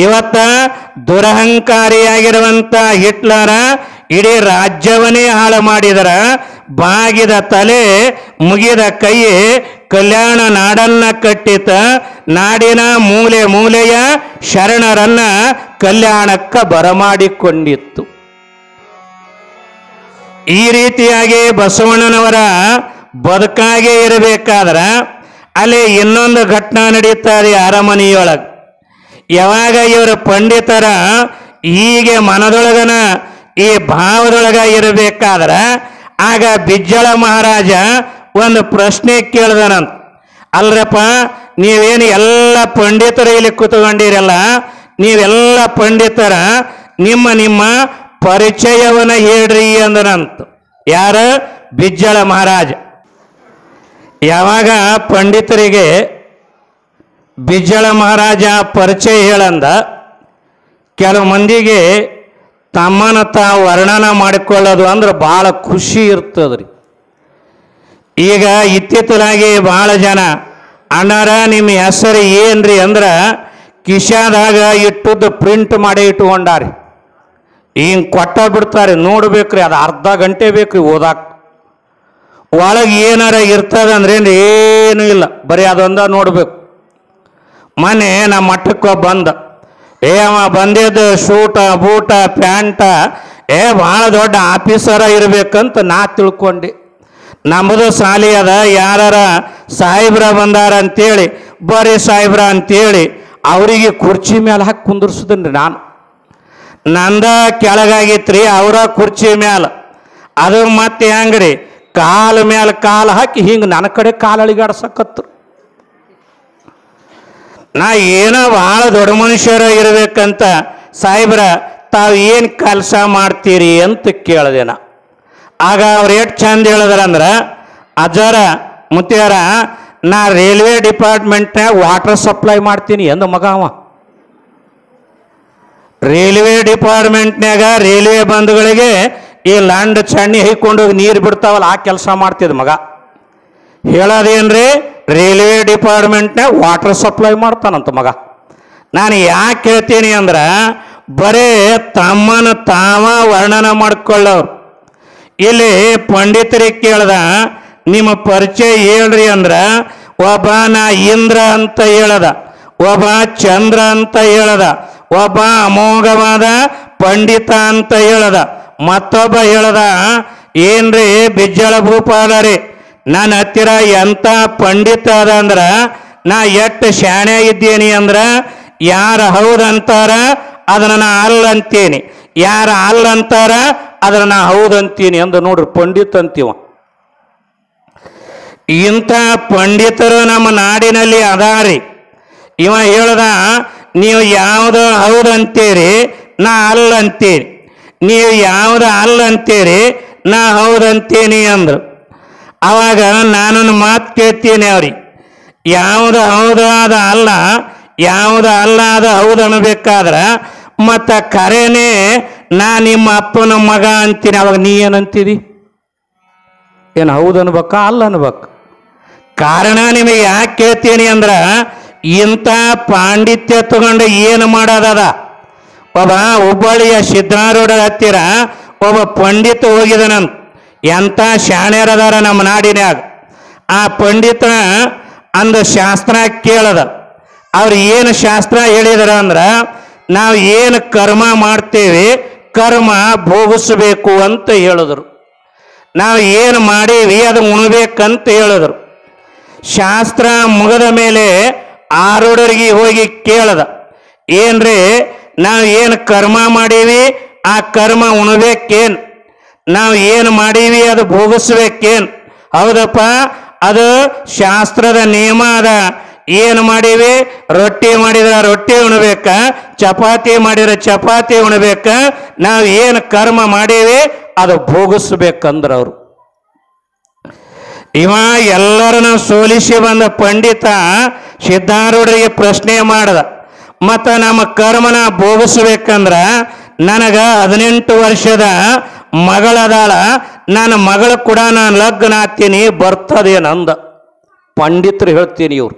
ಇವತ್ತ ದುರಹಂಕಾರಿಯಾಗಿರುವಂಥ ಹಿಟ್ಲರ ಇಡೀ ರಾಜ್ಯವನ್ನೇ ಹಾಳು ಮಾಡಿದರ, ಬಾಗಿದ ತಲೆ ಮುಗಿದ ಕೈ ಕಲ್ಯಾಣ ನಾಡನ್ನ ಕಟ್ಟಿತ, ನಾಡಿನ ಮೂಲೆ ಮೂಲೆಯ ಶರಣರನ್ನ ಕಲ್ಯಾಣಕ್ಕ ಬರಮಾಡಿಕೊಂಡಿತ್ತು. ಈ ರೀತಿಯಾಗಿ ಬಸವಣ್ಣನವರ ಬದುಕಾಗೆ ಇರಬೇಕಾದ್ರ ಅಲ್ಲಿ ಇನ್ನೊಂದು ಘಟನಾ ನಡೀತಾರೆ ಅರಮನೆಯೊಳಗೆ. ಯಾವಾಗ ಇವರ ಪಂಡಿತರ ಹೀಗೆ ಮನದೊಳಗನ ಈ ಭಾವದೊಳಗ ಇರಬೇಕಾದ್ರ ಆಗ ಬಿಜ್ಜಳ ಮಹಾರಾಜ ಒಂದು ಪ್ರಶ್ನೆ ಕೇಳ್ದನಂತ. ಅಲ್ರಪ್ಪ, ನೀವೇನು ಎಲ್ಲ ಪಂಡಿತರು ಇಲ್ಲಿ ಕೂತ್ಕೊಂಡಿರಲ್ಲ, ನೀವೆಲ್ಲ ಪಂಡಿತರ ನಿಮ್ಮ ನಿಮ್ಮ ಪರಿಚಯವನ್ನ ಹೇಳ್ರಿ ಅಂದನಂತ. ಯಾರ? ಬಿಜ್ಜಳ ಮಹಾರಾಜ. ಯಾವಾಗ ಪಂಡಿತರಿಗೆ ಬಿಜ್ಜಳ ಮಹಾರಾಜ ಪರಿಚಯ ಹೇಳಂದ, ಕೆಲವು ಮಂದಿಗೆ ತಮ್ಮನ ತಾವು ವರ್ಣನ ಮಾಡಿಕೊಳ್ಳೋದು ಅಂದ್ರೆ ಭಾಳ ಖುಷಿ ಇರ್ತದ್ರಿ. ಈಗ ಇತ್ತಿತ್ತಲಾಗಿ ಭಾಳ ಜನ ಅಣ್ಣಾರ ನಿಮ್ಮ ಹೆಸರು ಏನ್ರಿ ಅಂದ್ರೆ ಕಿಶಾದಾಗ ಇಟ್ಟದ್ದು ಪ್ರಿಂಟ್ ಮಾಡಿ ಇಟ್ಕೊಂಡಾರಿ. ಹಿಂಗೆ ಕೊಟ್ಟ ಬಿಡ್ತಾರೆ, ನೋಡ್ಬೇಕ್ರಿ, ಅದು ಅರ್ಧ ಗಂಟೆ ಬೇಕ್ರಿ ಓದಾಕ. ಒಳಗೆ ಏನಾರ ಇರ್ತದಂದ್ರೇನು ಏನೂ ಇಲ್ಲ, ಬರೀ ಅದೊಂದ ನೋಡ್ಬೇಕು. ಮೊನ್ನೆ ನಮ್ಮ ಮಠಕ್ಕೆ ಬಂದ, ಅವ ಬಂದಿದ್ದು ಶೂಟ ಬೂಟ ಪ್ಯಾಂಟ, ಭಾಳ ದೊಡ್ಡ ಆಫೀಸರ ಇರ್ಬೇಕಂತ ನಾ ತಿಳ್ಕೊಂಡೆ. ನಮ್ಮದು ಸಾಲಿ ಅದ, ಯಾರ ಸಾಹೇಬ್ರ ಬಂದಾರ ಅಂತೇಳಿ ಬರ್ರಿ ಸಾಹೇಬ್ರ ಅಂತೇಳಿ ಅವರಿಗೆ ಕುರ್ಚಿ ಮೇಲೆ ಹಾಕಿ ಕುಂದಿರ್ಸಿದನ್ರಿ ನಾನು. ನಂದ ಕೆಳಗಾಗಿತ್ರಿ, ಅವರ ಕುರ್ಚಿ ಮ್ಯಾಲ. ಅದು ಮತ್ತೆ ಹೆಂಗ್ರಿ, ಕಾಲ ಮೇಲೆ ಕಾಲು ಹಾಕಿ ಹಿಂಗೆ ನನ್ನ ಕಡೆ ಕಾಲು ಅಳಿಗಾಡ್ಸಕತ್ರು. ನಾ ಏನೋ ಭಾಳ ದೊಡ್ಡ ಮನುಷ್ಯರ ಇರಬೇಕಂತ, ಸಾಹೇಬ್ರ ತಾವು ಏನು ಕೆಲಸ ಮಾಡ್ತೀರಿ ಅಂತ ಕೇಳಿದೆ ನಾ. ಆಗ ಅವ್ರು ಎಷ್ಟು ಚಂದ ಹೇಳಿದ್ರಂದ್ರೆ, ಅಜ್ಜಾರ ಮುತ್ಯಾರ ನಾ ರೈಲ್ವೆ ಡಿಪಾರ್ಟ್ಮೆಂಟ್ನಾಗ ವಾಟರ್ ಸಪ್ಲೈ ಮಾಡ್ತೀನಿ ಎಂದ ಮಗ ಅವ. ರೈಲ್ವೆ ಡಿಪಾರ್ಟ್ಮೆಂಟ್ನಾಗ ರೈಲ್ವೆ ಬಂಧುಗಳಿಗೆ ಈ ಲ್ಯಾಂಡ್ ಚಣ್ಣಿ ಹೈಕೊಂಡೋಗಿ ನೀರು ಬಿಡ್ತಾವಲ್ಲ ಆ ಕೆಲಸ ಮಾಡ್ತಿದ್ ಮಗ. ಹೇಳೋದೇನ್ರಿ, ರೈಲ್ವೆ ಡಿಪಾರ್ಟ್ಮೆಂಟ್ನಾಗ ವಾಟರ್ ಸಪ್ಲೈ ಮಾಡ್ತಾನಂತ ಮಗ. ನಾನು ಯಾಕೆ ಹೇಳ್ತೀನಿ ಅಂದ್ರೆ, ಬರೇ ತಮ್ಮನ ತಾವ ವರ್ಣನ ಮಾಡ್ಕೊಳ್ಳೋರು. ಇಲ್ಲಿ ಪಂಡಿತರಿಗೆ ಕೇಳ್ದ, ನಿಮ್ಮ ಪರಿಚಯ ಹೇಳ್ರಿ ಅಂದ್ರ, ಒಬ್ಬ ನಾ ಇಂದ್ರ ಅಂತ ಹೇಳದ, ಒಬ್ಬ ಚಂದ್ರ ಅಂತ ಹೇಳದ, ಒಬ್ಬ ಅಮೋಘವಾದ ಪಂಡಿತ ಅಂತ ಹೇಳದ, ಮತ್ತೊಬ್ಬ ಹೇಳದ ಏನ್ರಿ ಬಿಜ್ಜಳ ಭೂಪಾಲರಿ ನನ್ನ ಹತ್ತಿರ ಎಂತ ಪಂಡಿತ ಅದ ಅಂದ್ರ ನಾ ಎಷ್ಟು ಶಾಣೆ ಇದ್ದೀನಿ ಅಂದ್ರ ಯಾರ ಹೌದಂತಾರ ಅದನ್ನ ನಾ ಅಲ್ಲ ಅಂತೀನಿ, ಯಾರ ಅಲ್ಲ ಅಂತಾರ ಅದನ್ನ ನಾ ಹೌದಂತೀನಿ ಅಂದ ನೋಡ್ರಿ ಪಂಡಿತ ಅಂತೀವ. ಇಂಥ ಪಂಡಿತರು ನಮ್ಮ ನಾಡಿನಲ್ಲಿ ಅದಾರಿ. ಇವ ಹೇಳ್ದ, ನೀವು ಯಾವುದು ಹೌದಂತೀರಿ ನಾ ಅಲ್ಲ ಅಂತೀರಿ, ನೀವು ಯಾವುದು ಅಲ್ಲ ಅಂತೀರಿ ನಾ ಹೌದಂತೀನಿ ಅಂದ್ರು. ಅವಾಗ ನಾನೊಂದು ಮಾತು ಕೇಳ್ತೀನಿ ಅವ್ರಿಗೆ, ಯಾವುದು ಹೌದು ಅದ ಅಲ್ಲ, ಯಾವುದು ಅಲ್ಲ ಅದು ಹೌದು ಅನ್ಬೇಕಾದ್ರೆ ಮತ್ತು ಕರೆನೇ ನಾ ನಿಮ್ಮ ಅಪ್ಪನ ಮಗ ಅಂತೀನಿ. ಅವಾಗ ನೀ ಏನಂತೀರಿ? ಏನು ಹೌದು ಅನ್ಬೇಕ ಅಲ್ಲ ಅನ್ಬೇಕ? ಕಾರಣ ನಿಮಗೆ ಯಾಕೆ ಕೇಳ್ತೀನಿ ಅಂದ್ರೆ, ಇಂಥ ಪಾಂಡಿತ್ಯ ತಗೊಂಡು ಏನು ಮಾಡೋದದ. ಒಬ್ಬ ಹುಬ್ಬಳ್ಳಿಯ ಸಿದ್ಧಾರೂಢ ಹತ್ತಿರ ಒಬ್ಬ ಪಂಡಿತ ಹೋಗಿದನಂತ. ಎಂಥ ಶಾಣ್ಯರದಾರ ನಮ್ಮ ನಾಡಿನ್ಯಾಗ. ಆ ಪಂಡಿತ ಅಂದ ಶಾಸ್ತ್ರ ಕೇಳದ. ಅವ್ರು ಏನು ಶಾಸ್ತ್ರ ಹೇಳಿದಾರ ಅಂದ್ರೆ, ನಾವು ಏನು ಕರ್ಮ ಮಾಡ್ತೇವೆ ಕರ್ಮ ಭೋಗಿಸ್ಬೇಕು ಅಂತ ಹೇಳಿದ್ರು. ನಾವು ಏನು ಮಾಡೀವಿ ಅದು ಉಣ್ಬೇಕಂತ ಹೇಳಿದ್ರು. ಶಾಸ್ತ್ರ ಮುಗಿದ ಮೇಲೆ ಆರೂಢರಿಗೆ ಹೋಗಿ ಕೇಳದ, ಏನ್ರಿ ನಾವು ಏನು ಕರ್ಮ ಮಾಡೀವಿ ಆ ಕರ್ಮ ಉಣ್ಬೇಕೇನು, ನಾವು ಏನು ಮಾಡೀವಿ ಅದು ಭೋಗಿಸ್ಬೇಕೇನು? ಹೌದಪ್ಪ, ಅದು ಶಾಸ್ತ್ರದ ನಿಯಮ ಅದ. ಏನು ಮಾಡೀವಿ, ರೊಟ್ಟಿ ಮಾಡಿದ್ರೆ ರೊಟ್ಟಿ ಉಣ್ಬೇಕ, ಚಪಾತಿ ಮಾಡಿದ್ರೆ ಚಪಾತಿ ಉಣ್ಬೇಕ, ನಾವು ಏನು ಕರ್ಮ ಮಾಡೀವಿ ಅದು ಭೋಗಿಸ್ಬೇಕಂದ್ರ ಅವರು. ಇವ ಎಲ್ಲರನ್ನ ಸೋಲಿಸಿ ಬಂದ ಪಂಡಿತ ಸಿದ್ಧಾರೂಢರಿಗೆ ಪ್ರಶ್ನೆ ಮಾಡ್ದ, ಮತ್ತು ನಮ್ಮ ಕರ್ಮನ ಭೋಗಿಸ್ಬೇಕಂದ್ರ ನನಗ 18 ವರ್ಷದ ಮಗಳದಾಳ, ನನ್ನ ಮಗಳು ಕೂಡ ನಾನು ಲಗ್ನ ಆಗ್ತೀನಿ ಬರ್ತದೇನಂದ. ಪಂಡಿತರು ಹೇಳ್ತೀನಿ ಇವ್ರು.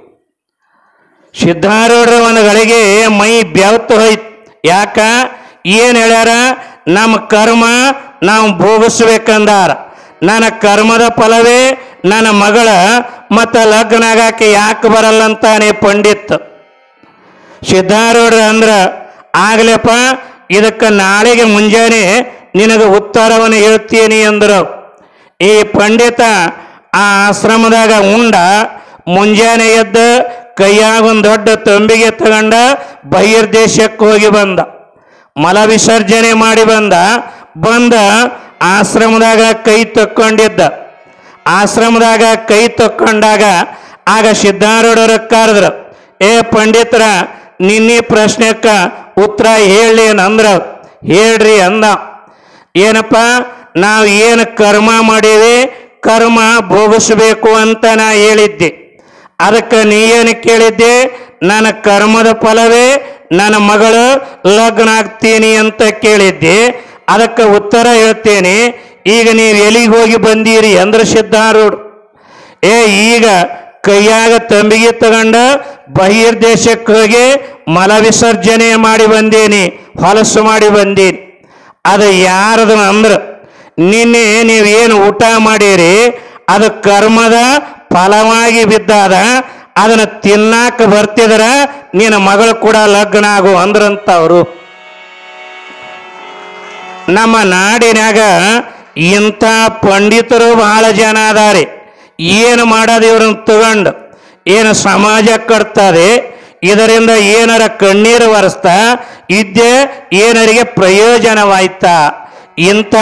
ಸಿದ್ಧಾರೂಢರ ಒಂದು ಗಳಿಗೆ ಮೈ ಬೆವತ್ತು ಹೋಯ್ತು. ಯಾಕ? ಏನು ಹೇಳ್ಯಾರ? ನಮ್ಮ ಕರ್ಮ ನಾವು ಭೋಗಿಸ್ಬೇಕಂದಾರ. ನನ್ನ ಕರ್ಮದ ಫಲವೇ ನನ್ನ ಮಗಳ ಮತ್ತು ಲಗ್ನ ಆಗಾಕೆ ಯಾಕೆ ಬರಲ್ಲಂತಾನೆ ಪಂಡಿತ್. ಸಿದ್ಧಾರೂಢ ಅಂದ್ರ, ಆಗ್ಲಪ್ಪ ಇದಕ್ಕೆ ನಾಳೆಗೆ ಮುಂಜಾನೆ ನಿನಗೆ ಉತ್ತರವನ್ನು ಹೇಳ್ತೀನಿ ಅಂದರು. ಈ ಪಂಡಿತ ಆ ಆಶ್ರಮದಾಗ ಉಂಡ, ಮುಂಜಾನೆ ಎದ್ದು ಕೈಯಾಗ ಒಂದು ದೊಡ್ಡ ತಂಬಿಗೆ ತಗೊಂಡ ಬಹಿರ್ದೇಶಕ್ಕೆ ಹೋಗಿ ಬಂದ. ಮಲ ವಿಸರ್ಜನೆ ಮಾಡಿ ಬಂದ ಆಶ್ರಮದಾಗ ಕೈ ತಕ್ಕೊಂಡಿದ್ದ. ಆಶ್ರಮದಾಗ ಕೈ ತಕ್ಕೊಂಡಾಗ ಆಗ ಸಿದ್ಧಾರೂಢರ ಕರೆದ್ರು, ಏ ಪಂಡಿತರ ನಿನ್ನೆ ಪ್ರಶ್ನೆಕ್ಕ ಉತ್ತರ ಹೇಳೇನಂದ್ರ ಹೇಳ್ರಿ ಅಂದ. ಏನಪ್ಪ, ನಾವು ಏನು ಕರ್ಮ ಮಾಡೀವಿ ಕರ್ಮ ಭೋಗಿಸ್ಬೇಕು ಅಂತ ನಾ ಹೇಳಿದ್ದೆ. ಅದಕ್ಕೆ ನೀ ಏನು ಕೇಳಿದ್ದೆ? ನನ್ನ ಕರ್ಮದ ಫಲವೇ ನನ್ನ ಮಗಳು ಲಗ್ನ ಆಗ್ತೀನಿ ಅಂತ ಕೇಳಿದ್ದೆ. ಅದಕ್ಕೆ ಉತ್ತರ ಹೇಳ್ತೇನೆ. ಈಗ ನೀವು ಎಲ್ಲಿಗೆ ಹೋಗಿ ಬಂದೀರಿ ಅಂದ್ರೆ ಸಿದ್ಧಾರೂಢ, ಈಗ ಕೈಯಾಗ ತಂಬಿಗೆ ತಗೊಂಡ ಬಹಿರ್ದೇಶಕ್ಕೆ ಹೋಗಿ ಮಲ ವಿಸರ್ಜನೆ ಮಾಡಿ ಬಂದೇನಿ, ಹೊಲಸು ಮಾಡಿ ಬಂದೀನಿ. ಅದು ಯಾರದು ಅಂದ್ರೆ, ನಿನ್ನೆ ನೀವೇನು ಊಟ ಮಾಡೀರಿ ಅದು ಕರ್ಮದ ಫಲವಾಗಿ ಬಿದ್ದಾದ, ಅದನ್ನು ತಿನ್ನಾಕ ಬರ್ತಿದ್ರ ನಿನ್ನ ಮಗಳು ಕೂಡ ಲಗ್ನ ಆಗು ಅಂದ್ರಂತವ್ರು. ನಮ್ಮ ನಾಡಿನಾಗ ಇಂಥ ಪಂಡಿತರು ಬಹಳ ಜನ ಅದಾರೆ. ಏನು ಮಾಡೋದು ಇವ್ರನ್ನ ತಗೊಂಡು? ಏನು ಸಮಾಜ ಕಟ್ತದೆ, ಇದರಿಂದ ಏನಾರ ಕಣ್ಣೀರು ಒರೆಸ್ತಾ ಇದ್ದೆ, ಏನರಿಗೆ ಪ್ರಯೋಜನವಾಯ್ತಾ? ಇಂಥ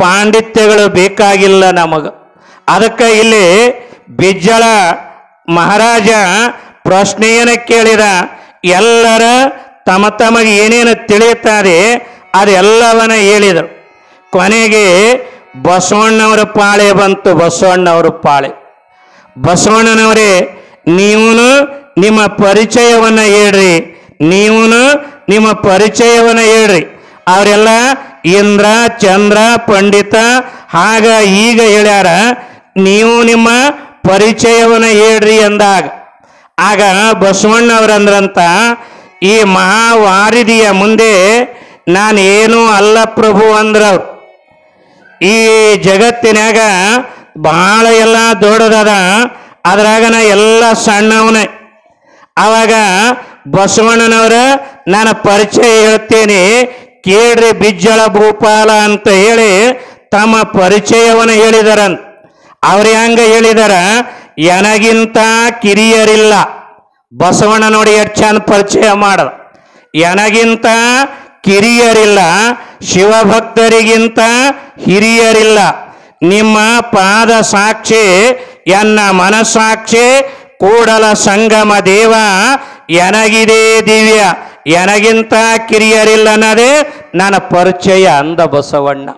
ಪಾಂಡಿತ್ಯಗಳು ಬೇಕಾಗಿಲ್ಲ ನಮಗೆ. ಅದಕ್ಕೆ ಇಲ್ಲಿ ಬಿಜ್ಜಳ ಮಹಾರಾಜ ಪ್ರಶ್ನೆಯನ್ನು ಕೇಳಿದ. ಎಲ್ಲರ ತಮಗೆ ಏನೇನು ತಿಳಿಯುತ್ತದೆ ಅದೆಲ್ಲವನ್ನ ಹೇಳಿದರು. ಕೊನೆಗೆ ಬಸವಣ್ಣವರ ಪಾಳೆ ಬಂತು. ಬಸವಣ್ಣವರ ಪಾಳೆ. ಬಸವಣ್ಣನವರೇ, ನೀವು ನಿಮ್ಮ ಪರಿಚಯವನ್ನು ಹೇಳ್ರಿ, ನೀವು ನಿಮ್ಮ ಪರಿಚಯವನ್ನು ಹೇಳ್ರಿ. ಅವರೆಲ್ಲ ಇಂದ್ರ ಚಂದ್ರ ಪಂಡಿತ ಆಗ ಈಗ ಹೇಳ್ಯಾರ, ನೀವು ನಿಮ್ಮ ಪರಿಚಯವನ್ನು ಹೇಳ್ರಿ ಅಂದಾಗ ಆಗ ಬಸವಣ್ಣವರಂದ್ರಂತ, ಈ ಮಹಾವಾರಿದಿಯ ಮುಂದೆ ನಾನೇನು ಅಲ್ಲ ಪ್ರಭು ಅಂದ್ರವ್ರು. ಈ ಜಗತ್ತಿನಾಗ ಬಹಳ ಎಲ್ಲ ದೊಡ್ಡದದ, ಅದ್ರಾಗ ನಾ ಎಲ್ಲ ಸಣ್ಣವನೇ. ಆವಾಗ ಬಸವಣ್ಣನವರ ನಾನು ಪರಿಚಯ ಹೇಳ್ತೇನೆ ಕೇಳ್ರಿ ಬಿಜ್ಜಳ ಭೂಪಾಲ ಅಂತ ಹೇಳಿ ತಮ್ಮ ಪರಿಚಯವನ್ನು ಹೇಳಿದಾರಂತ. ಅವ್ರು ಹೆಂಗ ಹೇಳಿದಾರ, ನನಗಿಂತ ಕಿರಿಯರಿಲ್ಲ. ಬಸವಣ್ಣ ನೋಡಿ ಎಷ್ಟು ಚಂದ ಪರಿಚಯ ಮಾಡದ. ನನಗಿಂತ ಕಿರಿಯರಿಲ್ಲ, ಶಿವಭಕ್ತರಿಗಿಂತ ಹಿರಿಯರಿಲ್ಲ. ನಿಮ್ಮ ಪಾದ ಸಾಕ್ಷಿ ಎನ್ನ ಮನಸ್ಸಾಕ್ಷಿ, ಕೂಡಲ ಸಂಗಮ ದೇವ ನನಗಿದೆ ದಿವ್ಯ, ನನಗಿಂತ ಕಿರಿಯರಿಲ್ಲ ಅನ್ನೋದೇ ನನ್ನ ಪರಿಚಯ ಅಂದ ಬಸವಣ್ಣ.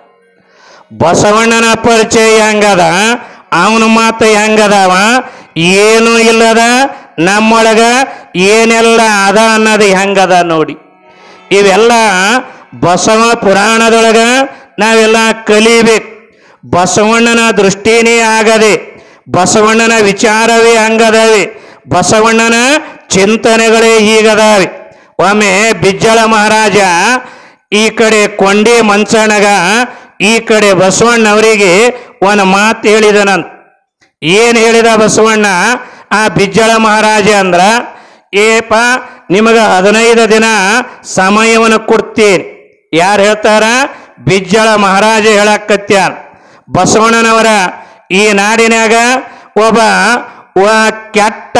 ಬಸವಣ್ಣನ ಪರಿಚಯ ಹೆಂಗದ, ಅವನ ಮಾತು ಹೆಂಗದವ, ಏನೂ ಇಲ್ಲದ ನಮ್ಮೊಳಗ ಏನೆಲ್ಲ ಅದ ಅನ್ನೋದು ಹೆಂಗದ ನೋಡಿ. ಇವೆಲ್ಲ ಬಸವ ಪುರಾಣದೊಳಗ ನಾವೆಲ್ಲ ಕಲಿಬೇಕು. ಬಸವಣ್ಣನ ದೃಷ್ಟಿನೇ ಆಗದೆ, ಬಸವಣ್ಣನ ವಿಚಾರವೇ ಹಂಗದವೆ, ಬಸವಣ್ಣನ ಚಿಂತನೆಗಳೇ ಹೀಗದಾವೆ. ಒಮ್ಮೆ ಬಿಜ್ಜಳ ಮಹಾರಾಜ ಈ ಕಡೆ ಕೊಂಡಿ ಮಂಚಣ್ಣಗ, ಈ ಕಡೆ ಬಸವಣ್ಣವರಿಗೆ ಒಂದು ಮಾತು ಹೇಳಿದನಂತ. ಏನು ಹೇಳಿದ ಬಸವಣ್ಣ ಆ ಬಿಜ್ಜಳ ಮಹಾರಾಜ ಅಂದ್ರ, ಏಪ ನಿಮಗೆ 15 ದಿನ ಸಮಯವನ್ನು ಕೊಡ್ತೀನಿ. ಯಾರು ಹೇಳ್ತಾರ? ಬಿಜ್ಜಳ ಮಹಾರಾಜ ಹೇಳಕತ್ಯಾನ. ಬಸವಣ್ಣನವರ ಈ ನಾಡಿನಾಗ ಒಬ್ಬ ಕೆಟ್ಟ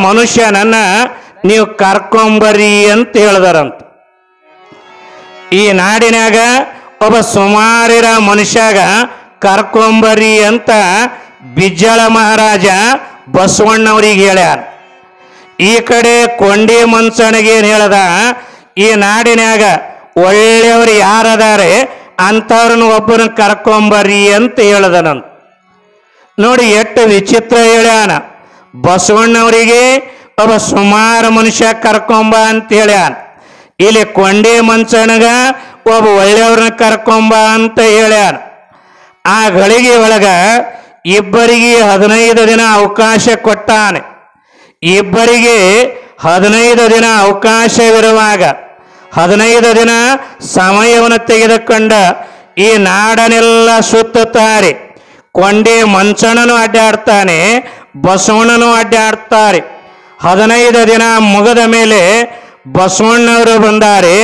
ಮನುಷ್ಯನನ್ನ ನೀವು ಕರ್ಕೊಂಬರ್ರಿ ಅಂತ ಹೇಳ್ದಾರಂತ. ಈ ನಾಡಿನಾಗ ಒಬ್ಬ ಸುಮಾರಿರ ಮನುಷ್ಯಾಗ ಕರ್ಕೊಂಬರ್ರಿ ಅಂತ ಬಿಜ್ಜಳ ಮಹಾರಾಜ ಬಸವಣ್ಣವ್ರಿಗೆ ಹೇಳ್ಯಾರ. ಈ ಕಡೆ ಕೊಂಡಿ ಮನ್ಸನಿಗೇನು ಹೇಳ್ದ, ಈ ನಾಡಿನಾಗ ಒಳ್ಳೆಯವರು ಯಾರದಾರೆ ಅಂಥವ್ರನ್ನ ಒಬ್ಬರನ್ನ ಕರ್ಕೊಂಬರ್ರಿ ಅಂತ ಹೇಳ್ದನಂತ. ನೋಡಿ ಎಷ್ಟು ವಿಚಿತ್ರ ಹೇಳ್ಯಾನ. ಬಸವಣ್ಣವರಿಗೆ ಒಬ್ಬ ಸುಮಾರು ಮನುಷ್ಯ ಕರ್ಕೊಂಬ ಅಂತ ಹೇಳ್ಯಾನ. ಇಲ್ಲಿ ಕೊಂಡಿ ಮನ್ಸನಗ ಒಬ್ಬ ಒಳ್ಳೆಯವ್ರನ್ನ ಕರ್ಕೊಂಬ ಅಂತ ಹೇಳ್ಯಾನ. ಆ ಗಳಿಗೆ ಒಳಗ ಇಬ್ಬರಿಗೆ 15 ದಿನ ಅವಕಾಶ ಕೊಟ್ಟಾನೆ. ಇಬ್ಬರಿಗೆ 15 ದಿನ ಅವಕಾಶವಿರುವಾಗ 15 ದಿನ ಸಮಯವನ್ನು ತೆಗೆದುಕೊಂಡ ಈ ನಾಡನೆಲ್ಲ ಸುತ್ತುತ್ತಾರೆ. ಕೊಂಡಿ ಮಂಚಣ್ಣನು ಅಡ್ಡಾಡ್ತಾನೆ, ಬಸವಣ್ಣನು ಅಡ್ಡಾಡ್ತಾರೆ. 15 ದಿನ ಮುಗಿದ ಮೇಲೆ ಬಸವಣ್ಣವರು ಬಂದಾರೆ,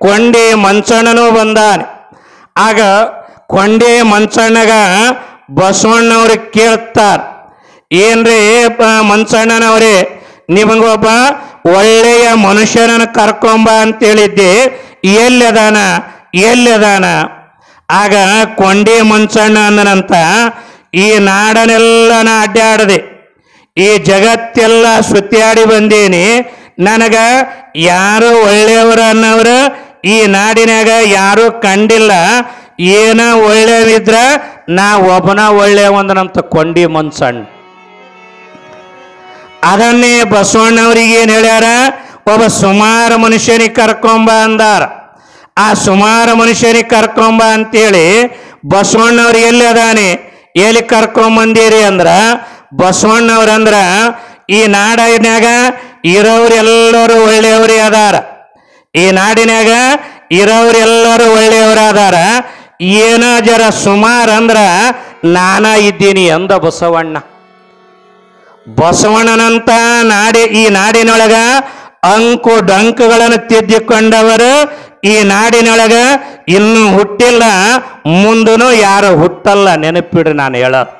ಕೊಂಡಿ ಮಂಚಣ್ಣನು ಬಂದಾನೆ. ಆಗ ಕೊಂಡಿ ಮಂಚಣ್ಣಗ ಬಸವಣ್ಣವ್ರು ಕೇಳ್ತಾರ, ಏನ್ರಿ ಮಂಚಣ್ಣನವ್ರೆ, ನಿಮಗೊಬ್ಬ ಒಳ್ಳೆಯ ಮನುಷ್ಯನನ್ನು ಕರ್ಕೊಂಬ ಅಂತೇಳಿದ್ದೆ, ಎಲ್ಲದಾನ? ಆಗ ಕೊಂಡಿ ಮಂಚಣ್ಣ ಅಂದನಂತ, ಈ ನಾಡನೆಲ್ಲ ಅಡ್ಡಾಡದೆ, ಈ ಜಗತ್ತೆಲ್ಲ ಸುತ್ತಾಡಿ ಬಂದೀನಿ, ನನಗ ಯಾರು ಒಳ್ಳೆಯವರು ಅನ್ನೋರು ಈ ನಾಡಿನಾಗ ಯಾರೂ ಕಂಡಿಲ್ಲ. ಏನ ಒಳ್ಳೆಯವಿದ್ರ ನಾ ಒಬ್ಬನ ಒಳ್ಳೆಯವಂದನಂತ ಕೊಂಡಿ ಮಂಚಣ್ಣ. ಅದನ್ನೇ ಬಸವಣ್ಣವ್ರಿಗೆ ಏನು ಹೇಳ್ಯಾರ, ಒಬ್ಬ ಸುಮಾರು ಮನುಷ್ಯನಿಗೆ ಕರ್ಕೊಂಬ ಅಂದಾರ. ಆ ಸುಮಾರು ಮನುಷ್ಯನಿಗೆ ಕರ್ಕೊಂಬ ಅಂತೇಳಿ ಬಸವಣ್ಣವ್ರು ಎಲ್ಲಿ ಅದಾನೆ, ಎಲ್ಲಿ ಕರ್ಕೊಂಬಂದಿರಿ ಅಂದ್ರ, ಬಸವಣ್ಣವ್ರಂದ್ರ ಈ ನಾಡಿನಾಗ ಇರೋರೆಲ್ಲರೂ ಒಳ್ಳೆಯವರೇ ಅದಾರ. ಈ ನಾಡಿನಾಗ ಇರೋರೆಲ್ಲರೂ ಒಳ್ಳೆಯವರು ಅದಾರ. ಏನೋ ಜರ ಸುಮಾರು ಅಂದ್ರ ನಾನಾ ಇದ್ದೀನಿ ಅಂದ ಬಸವಣ್ಣ. ಬಸವಣ್ಣನಂತ ಈ ನಾಡಿನೊಳಗ ಅಂಕು ಡಂಕುಗಳನ್ನು ತಿದ್ದಿಕೊಂಡವರು ಈ ನಾಡಿನೊಳಗ ಇನ್ನೂ ಹುಟ್ಟಿಲ್ಲ, ಮುಂದೂ ಯಾರು ಹುಟ್ಟಲ್ಲ. ನೆನಪಿಡ್ರಿ ನಾನು ಹೇಳೋದು.